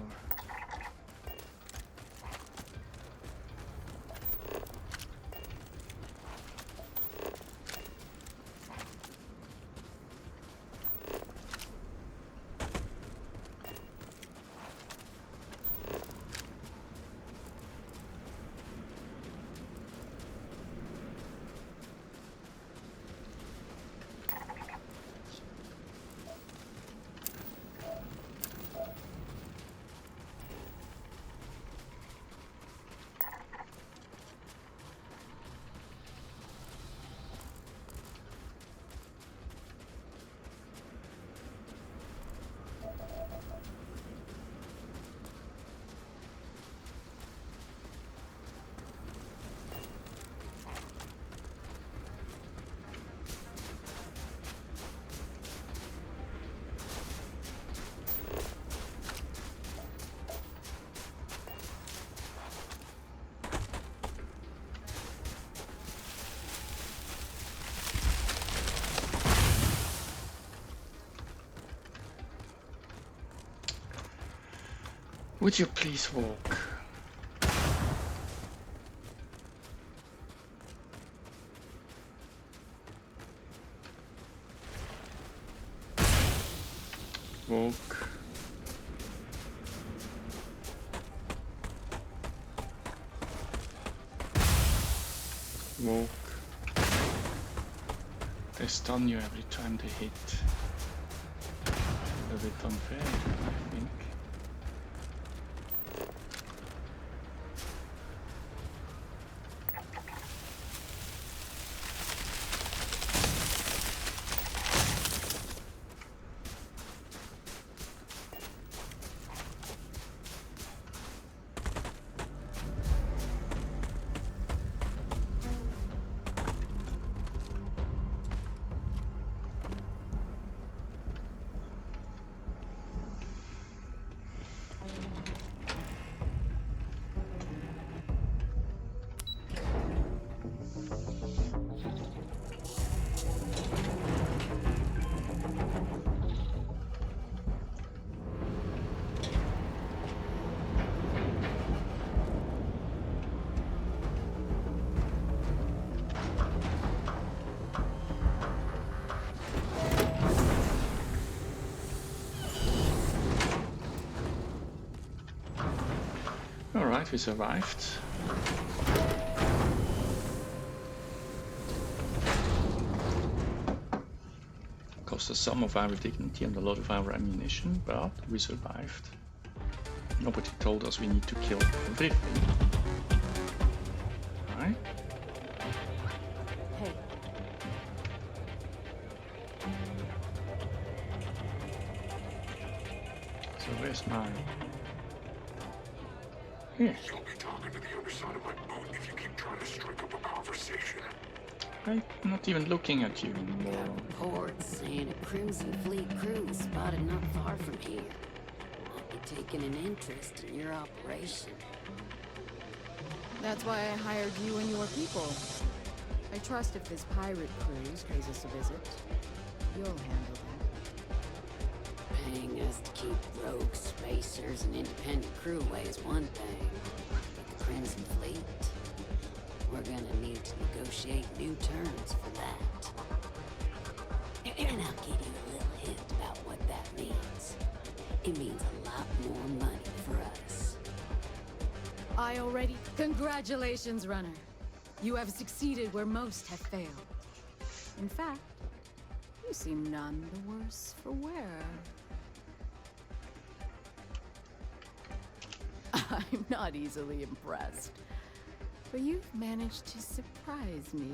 would you please walk? Walk. Walk. They stun you every time they hit. A bit unfair, I think. Alright, we survived. Cost us some of our dignity and a lot of our ammunition, but we survived. Nobody told us we need to kill everything. Right? Hey. So where's mine? Here. You'll be talking to the underside of my boat if you keep trying to strike up a conversation. I'm not even looking at you anymore. Reports saying a Crimson Fleet crew was spotted not far from here. Might be taking an interest in your operation. That's why I hired you and your people. I trust if this pirate cruise pays us a visit, you'll handle them. Paying us to keep rogue spacers and independent crew away is one thing. But the Crimson Fleet, we're gonna need to negotiate new terms for that. And I'll give you a little hint about what that means. It means a lot more money for us. I already... Congratulations, Runner. You have succeeded where most have failed. In fact, you seem none the worse for wear. I'm not easily impressed, but you've managed to surprise me.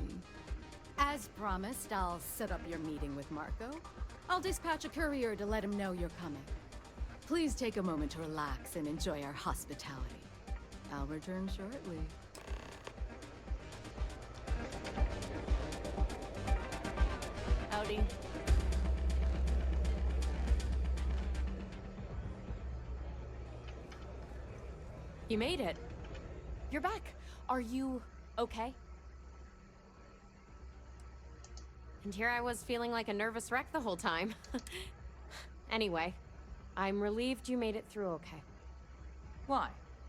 As promised, I'll set up your meeting with Marco. I'll dispatch a courier to let him know you're coming. Please take a moment to relax and enjoy our hospitality. I'll return shortly. Howdy. You made it. You're back. Are you okay? And here I was feeling like a nervous wreck the whole time. Anyway, I'm relieved you made it through okay. Why?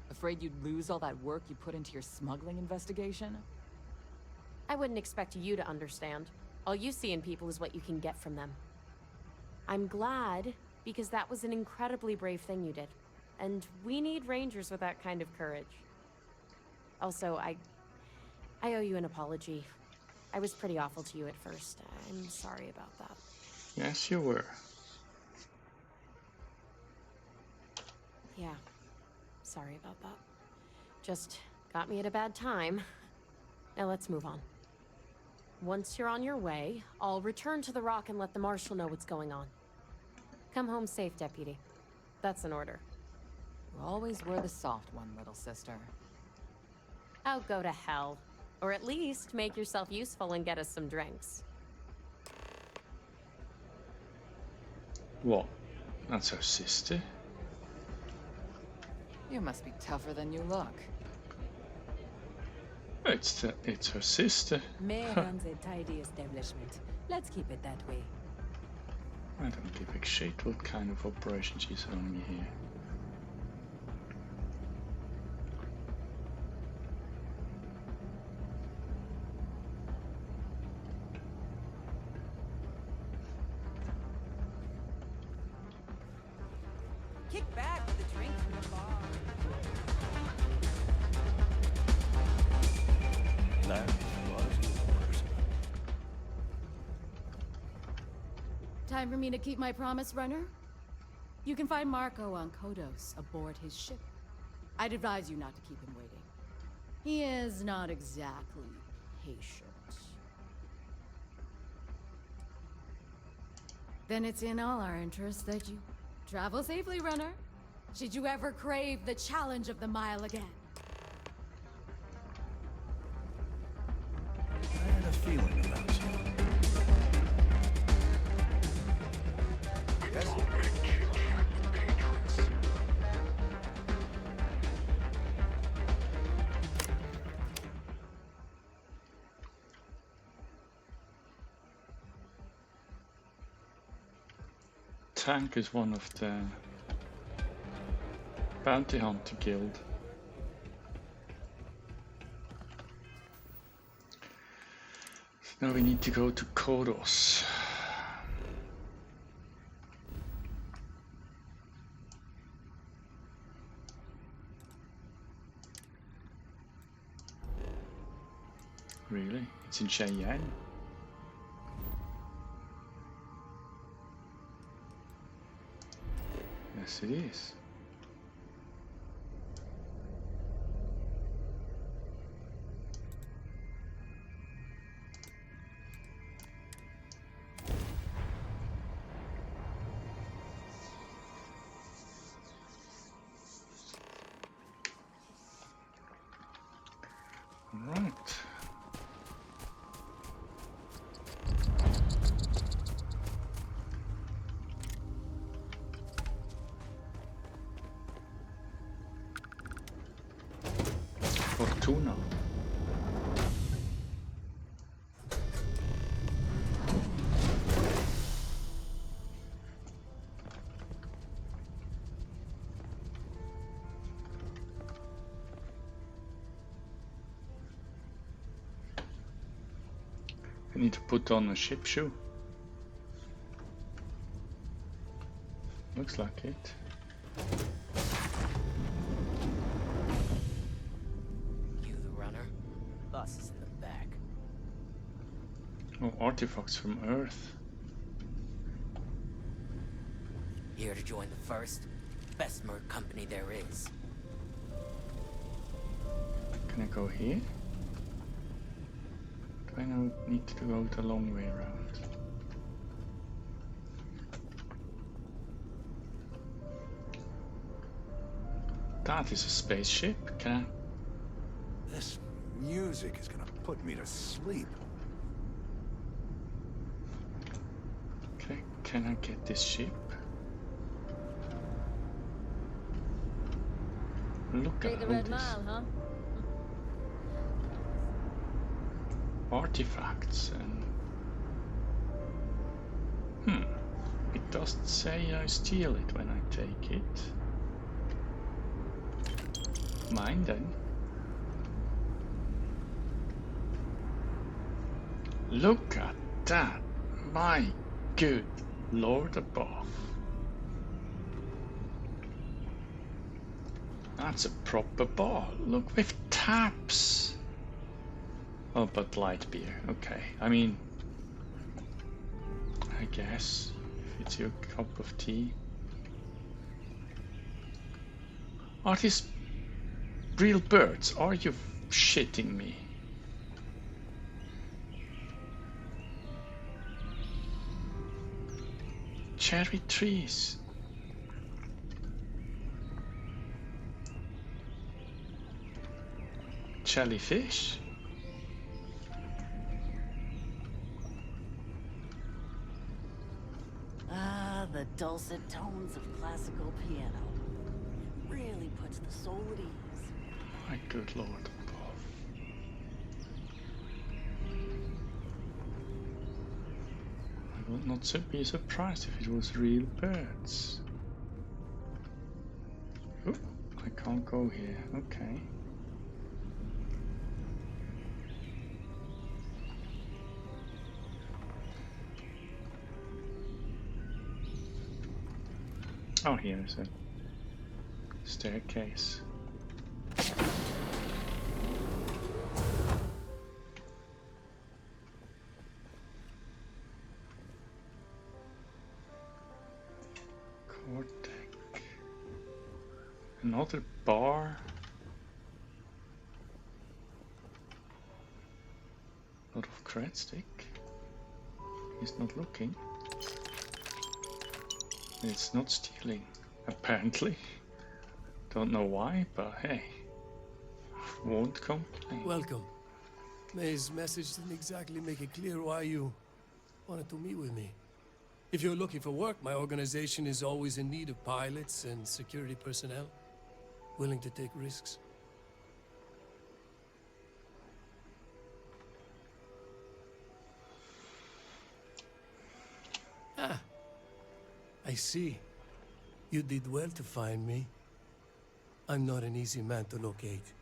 Afraid you'd lose all that work you put into your smuggling investigation? I wouldn't expect you to understand. All you see in people is what you can get from them. I'm glad, because that was an incredibly brave thing you did. And we need rangers with that kind of courage. Also, I owe you an apology. I was pretty awful to you at first. I'm sorry about that. Yes, you were. Yeah. Sorry about that. Just got me at a bad time. Now let's move on. Once you're on your way, I'll return to the Rock and let the Marshal know what's going on. Come home safe, Deputy. That's an order. You always were the soft one, little sister. Oh, go to hell. Or at least make yourself useful and get us some drinks. What? That's her sister? You must be tougher than you look. It's her sister. May runs a tidy establishment. Let's keep it that way. I don't give a shit what kind of operation she's running here. Kick back with a drink from the bar. Time for me to keep my promise, Runner? You can find Marco on Kodos aboard his ship. I'd advise you not to keep him waiting. He is not exactly patient. Then it's in all our interests that you travel safely, Runner. Should you ever crave the challenge of the mile again. I had a feeling about you. Tank is one of the Bounty Hunter Guild. So now we need to go to Kodos. Really? It's in Cheyenne? Yes, it is. All right. Fortuna. I need to put on a ship shoe. Looks like it. You the runner? Boss is in the back. Oh, artifacts from Earth. Here to join the first, best merc company there is. Can I go here? Do I now need to go the long way around? That is a spaceship. Can I? This music is gonna put me to sleep. Okay, can I get this ship? Look at all this. Artifacts and it doesn't say I steal it when I take it. Mine then. Look at that, my good Lord above. That's a proper bar. Look, with taps. Oh, but light beer. Okay. I mean, I guess if it's your cup of tea. Are these real birds? Are you shitting me? Cherry trees. Jellyfish. Ah, the dulcet tones of classical piano. It really puts the soul at ease. My good Lord above. I would not be surprised if it was real birds. Oh, I can't go here. Okay. Oh, here is a staircase. Cortex. Another bar. Lot of cred stick. He's not looking. It's not stealing, apparently. Don't know why, but hey, won't complain. Welcome. May's message didn't exactly make it clear why you wanted to meet with me. If you're looking for work, my organization is always in need of pilots and security personnel, willing to take risks. Ah, I see. You did well to find me. I'm not an easy man to locate.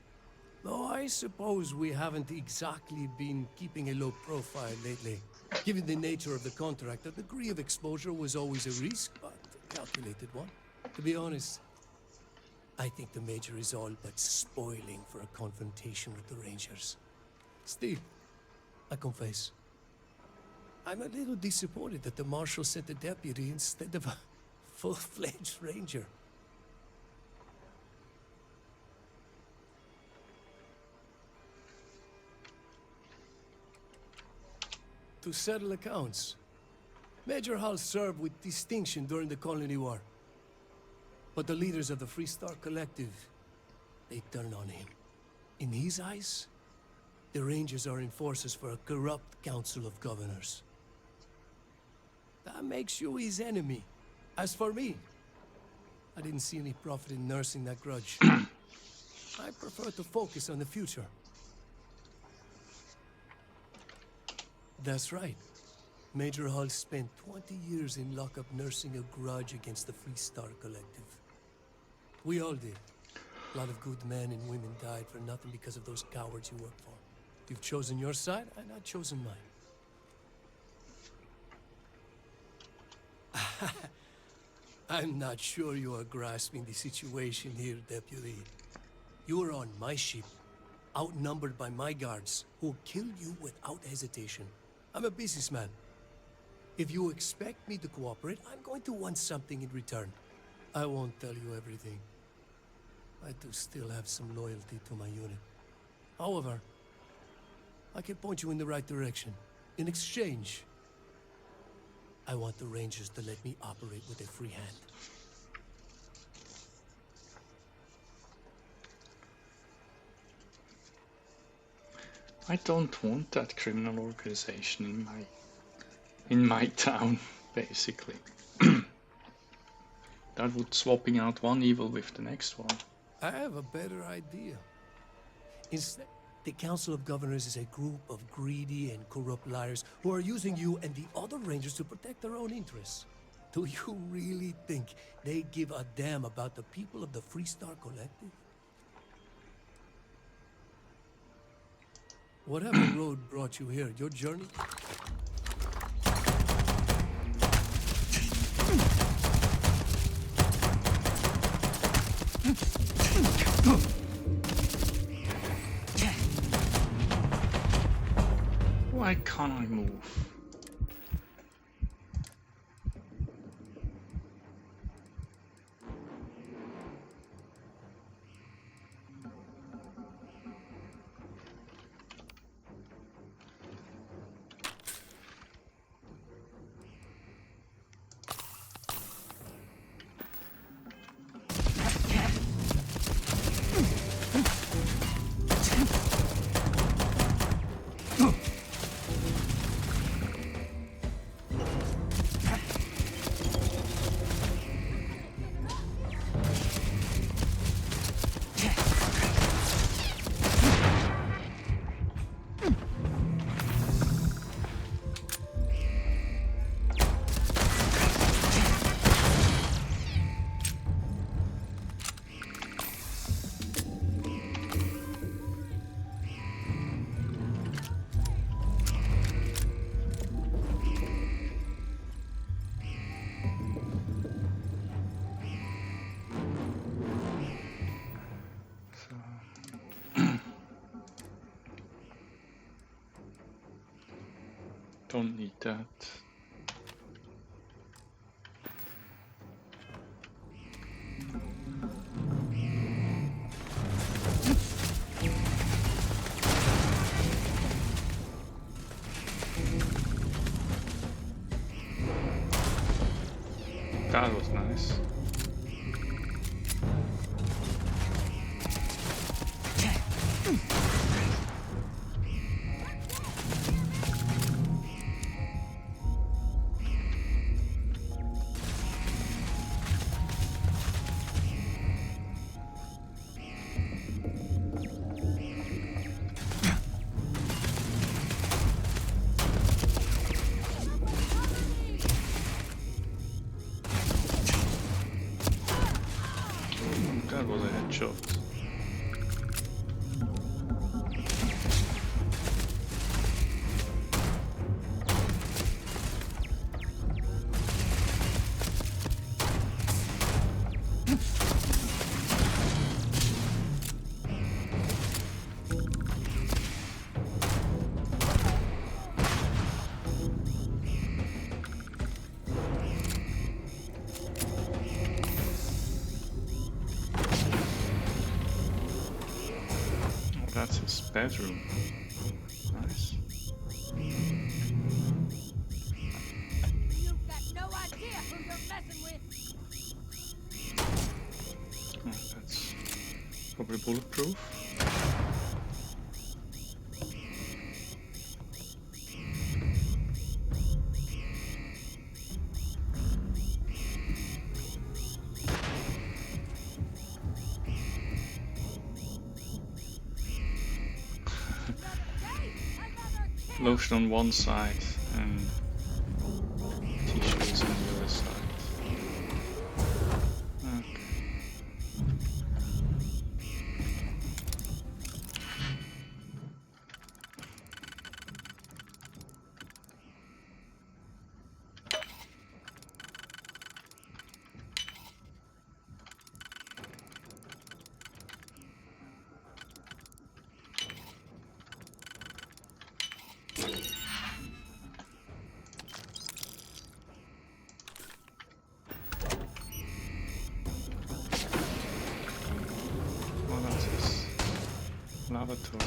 Though I suppose we haven't exactly been keeping a low profile lately. Given the nature of the contract, a degree of exposure was always a risk, but a calculated one. To be honest, I think the Major is all but spoiling for a confrontation with the Rangers. Still, I confess. I'm a little disappointed that the marshal sent a deputy instead of a full-fledged ranger. To settle accounts. Major Hall served with distinction during the Colony War. But the leaders of the Freestar Collective, they turned on him. In his eyes, the Rangers are enforcers for a corrupt Council of Governors. That makes you his enemy. As for me, I didn't see any profit in nursing that grudge. I prefer to focus on the future. That's right. Major Hall spent 20 years in lockup nursing a grudge against the Freestar Collective. We all did. A lot of good men and women died for nothing because of those cowards you work for. You've chosen your side, and I've chosen mine. I'm not sure you are grasping the situation here, Deputy. You are on my ship, outnumbered by my guards, who will kill you without hesitation. I'm a businessman. If you expect me to cooperate, I'm going to want something in return. I won't tell you everything. I do still have some loyalty to my unit. However, I can point you in the right direction. In exchange, I want the Rangers to let me operate with a free hand. I don't want that criminal organization in my town, basically. That would swapping out one evil with the next one. I have a better idea. Instead, the Council of Governors is a group of greedy and corrupt liars who are using you and the other Rangers to protect their own interests. Do you really think they give a damn about the people of the Freestar Collective? Whatever road brought you here, your journey... Why can't I move? Don't need that. That was nice. That was a headshot. That's his bedroom. Nice. You've got no idea who you're messing with. Oh, that's probably bulletproof. Lotion on one side and t-shirts on the other side. Okay. Well, that's his lavatory.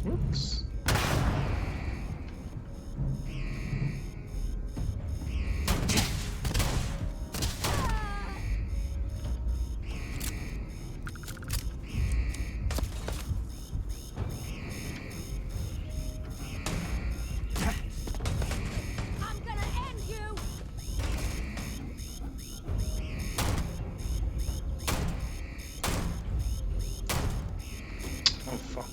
Whoops. I'm gonna end you. Oh fuck.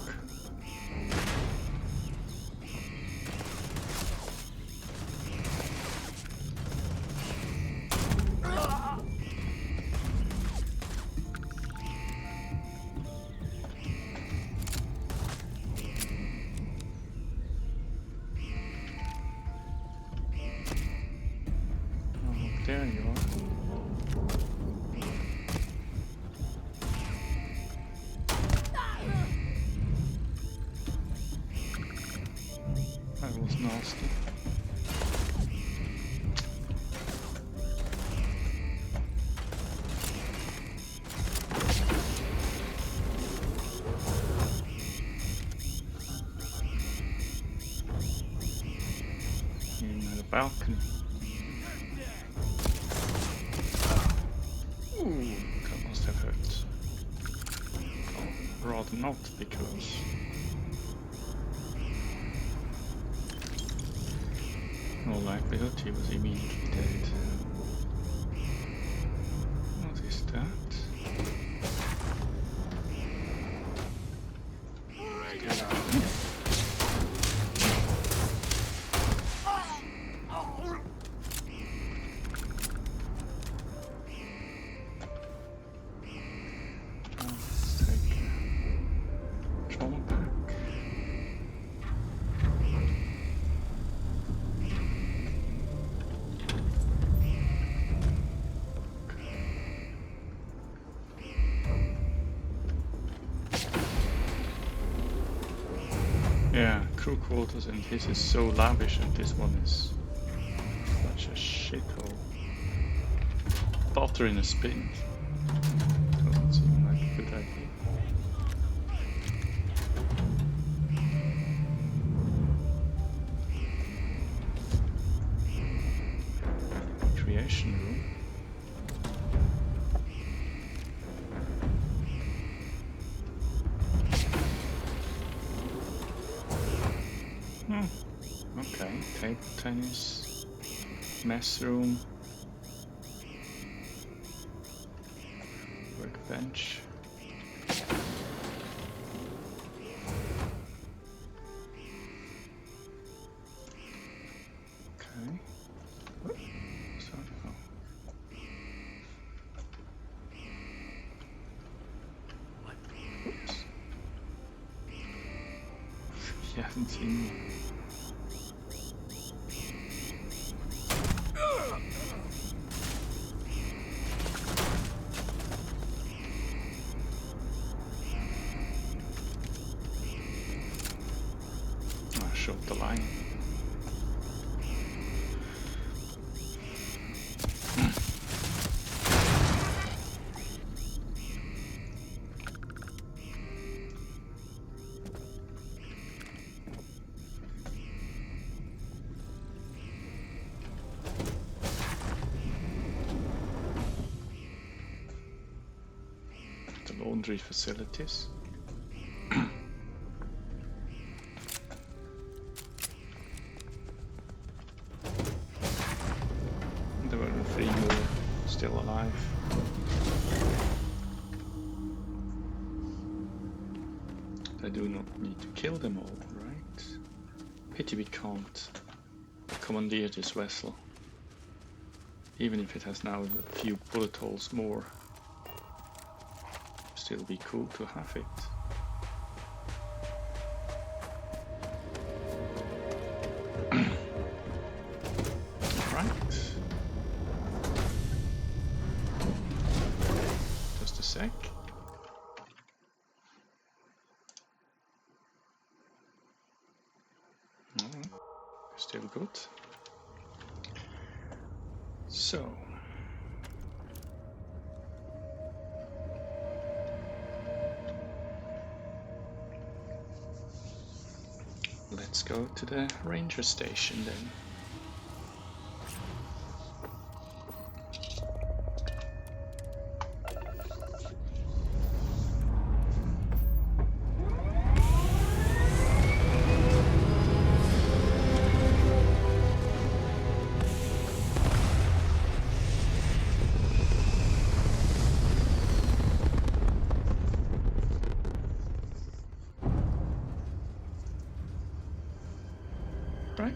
Oh, there you are. That was nasty. In the balcony. Ooh, that must have hurt. Rather not, because in all likelihood he was immediately dead. What is that? Let's take a trauma pack. Yeah, crew quarters, and this is so lavish, and this one is such a shithole. Butter in a spin. Doesn't seem like a good idea. Creation room. Okay, table tennis, mess room, workbench. Okay. Sorry. Oh. Oops. He hasn't seen me. shot the line. The laundry facilities. There were 3 more still alive. I do not need to kill them all, right? Pity we can't commandeer this vessel. Even if it has now a few bullet holes more. Still be cool to have it. Alright. Just a sec. Alright. Still good. So. Let's go to the ranger station then. Right.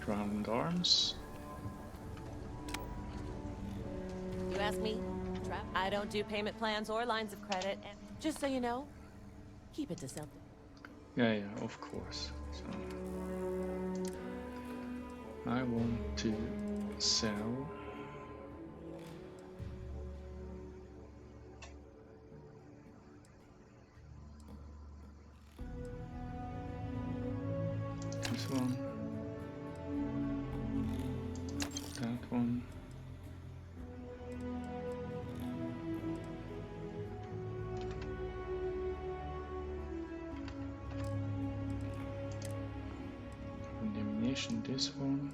Ground arms. You ask me? I don't do payment plans or lines of credit, and just so you know, keep it to something. Yeah, of course. So I want to sell. This one. That one. Ammunition, this one.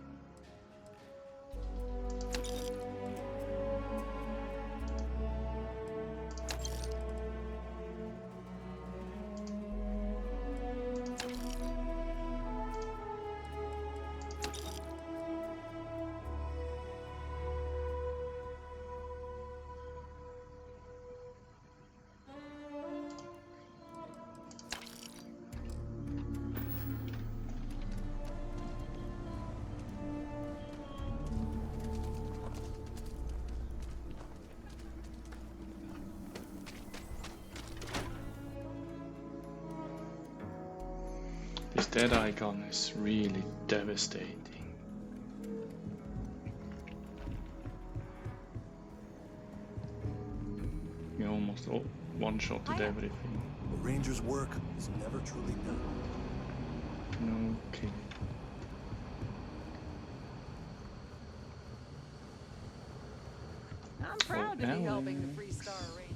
This dead icon is really devastating. You almost one-shotted everything. A ranger's work is never truly done. Okay. I'm proud to be helping the Free Star Rangers.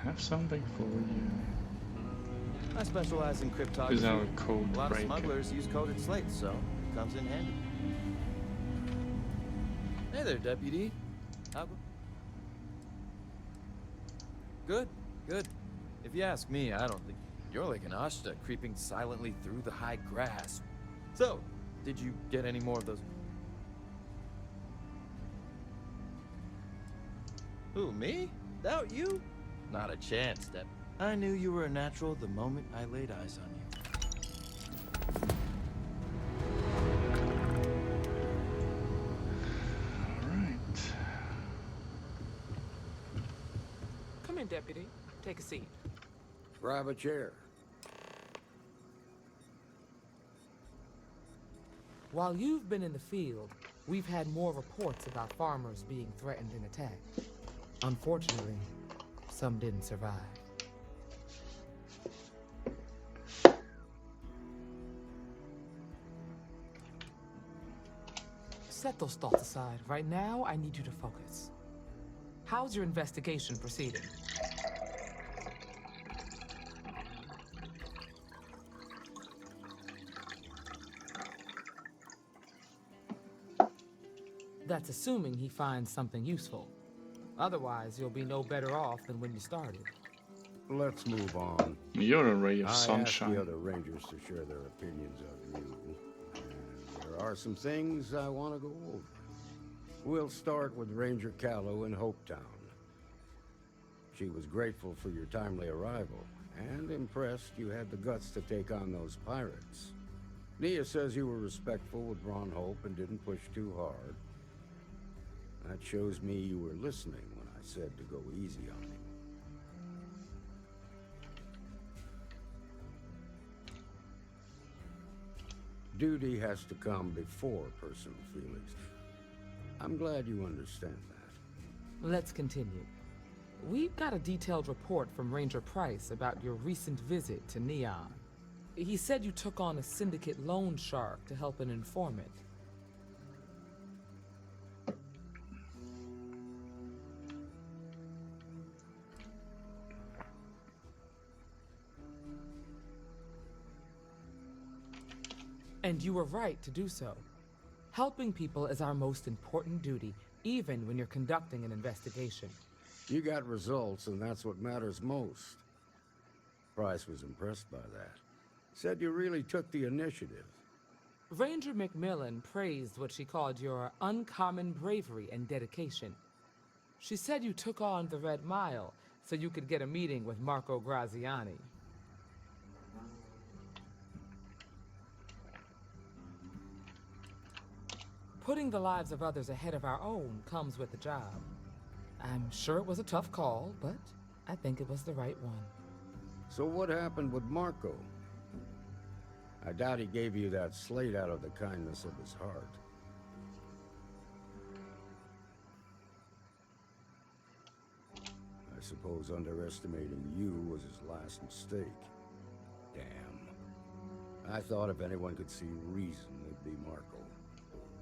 have something for you. I specialize in cryptography. Is our code A lot of breaker. smugglers use coded slates, so it comes in handy. Hey there, Deputy. How go? Good, good. If you ask me, I don't think you're like an Ashta creeping silently through the high grass. So, did you get any more of those? Who, me? Doubt you? Not a chance, Dep. I knew you were a natural the moment I laid eyes on you. Alright. Come in, Deputy. Take a seat. Grab a chair. While you've been in the field, we've had more reports about farmers being threatened and attacked. Unfortunately, some didn't survive. Set those thoughts aside. Right now, I need you to focus. How's your investigation proceeding? That's assuming he finds something useful. Otherwise, you'll be no better off than when you started. Let's move on. You're a ray of I sunshine. asked the other rangers to share their opinions of you. And there are some things I want to go over. We'll start with Ranger Callow in Hopetown. She was grateful for your timely arrival, and impressed you had the guts to take on those pirates. Nia says you were respectful with Ron Hope and didn't push too hard. That shows me you were listening when I said to go easy on him. Duty has to come before personal feelings. I'm glad you understand that. Let's continue. We've got a detailed report from Ranger Price about your recent visit to Neon. He said you took on a syndicate loan shark to help an informant. And you were right to do so. Helping people is our most important duty, even when you're conducting an investigation. You got results, and that's what matters most. Price was impressed by that. Said you really took the initiative. Ranger McMillan praised what she called your uncommon bravery and dedication. She said you took on the Red Mile so you could get a meeting with Marco Graziani. Putting the lives of others ahead of our own comes with the job. I'm sure it was a tough call, but I think it was the right one. So what happened with Marco? I doubt he gave you that slate out of the kindness of his heart. I suppose underestimating you was his last mistake. Damn. I thought if anyone could see reason, it'd be Marco.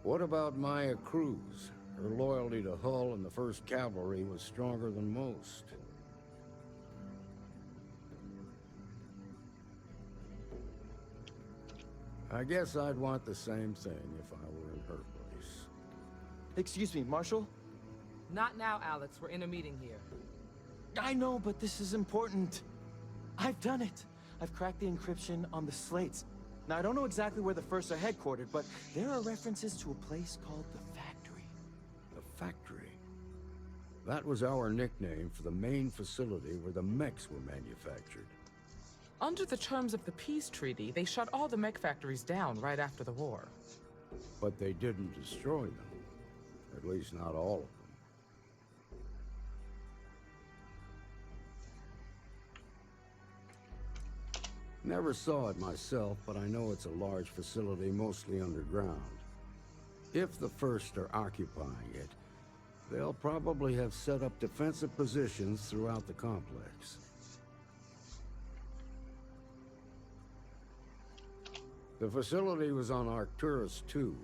What about Maya Cruz? Her loyalty to Hull and the 1st Cavalry was stronger than most. I guess I'd want the same thing if I were in her place. Excuse me, Marshal? Not now, Alex. We're in a meeting here. I know, but this is important. I've done it. I've cracked the encryption on the slates. Now, I don't know exactly where the First are headquartered, but there are references to a place called the Factory. The Factory? That was our nickname for the main facility where the mechs were manufactured. Under the terms of the peace treaty, they shut all the mech factories down right after the war. But they didn't destroy them. At least not all of them. Never saw it myself, but I know it's a large facility mostly underground. If the First are occupying it, they'll probably have set up defensive positions throughout the complex. The facility was on Arcturus 2.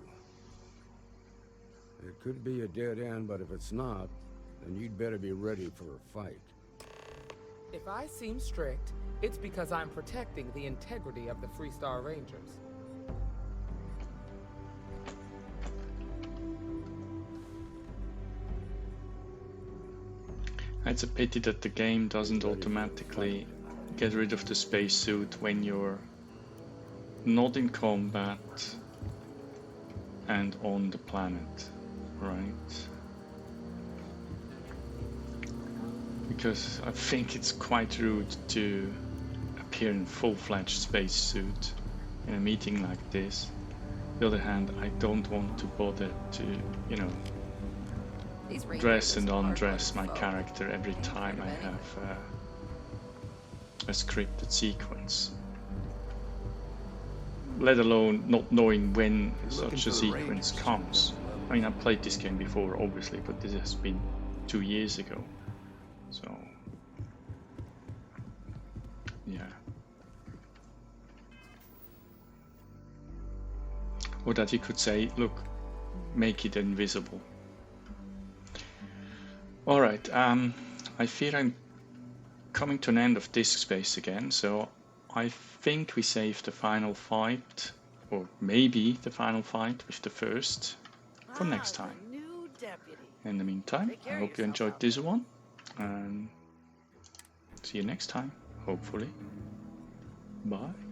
It could be a dead end, but if it's not, then you'd better be ready for a fight. If I seem strict, it's because I'm protecting the integrity of the Freestar Rangers. It's a pity that the game doesn't automatically get rid of the spacesuit when you're not in combat and on the planet, right? Because I think it's quite rude to appear in full-fledged spacesuit in a meeting like this. On the other hand, I don't want to bother to, you know, dress and undress my character every time I have a scripted sequence. Let alone not knowing when such a sequence comes. I mean, I played this game before, obviously, but this has been 2 years ago. So, yeah. Or that you could say, look, make it invisible. Alright, I fear I'm coming to an end of disk space again, so I think we save the final fight, or maybe the final fight with the first, for next time. In the meantime, I hope you enjoyed this one, and see you next time, hopefully. Bye.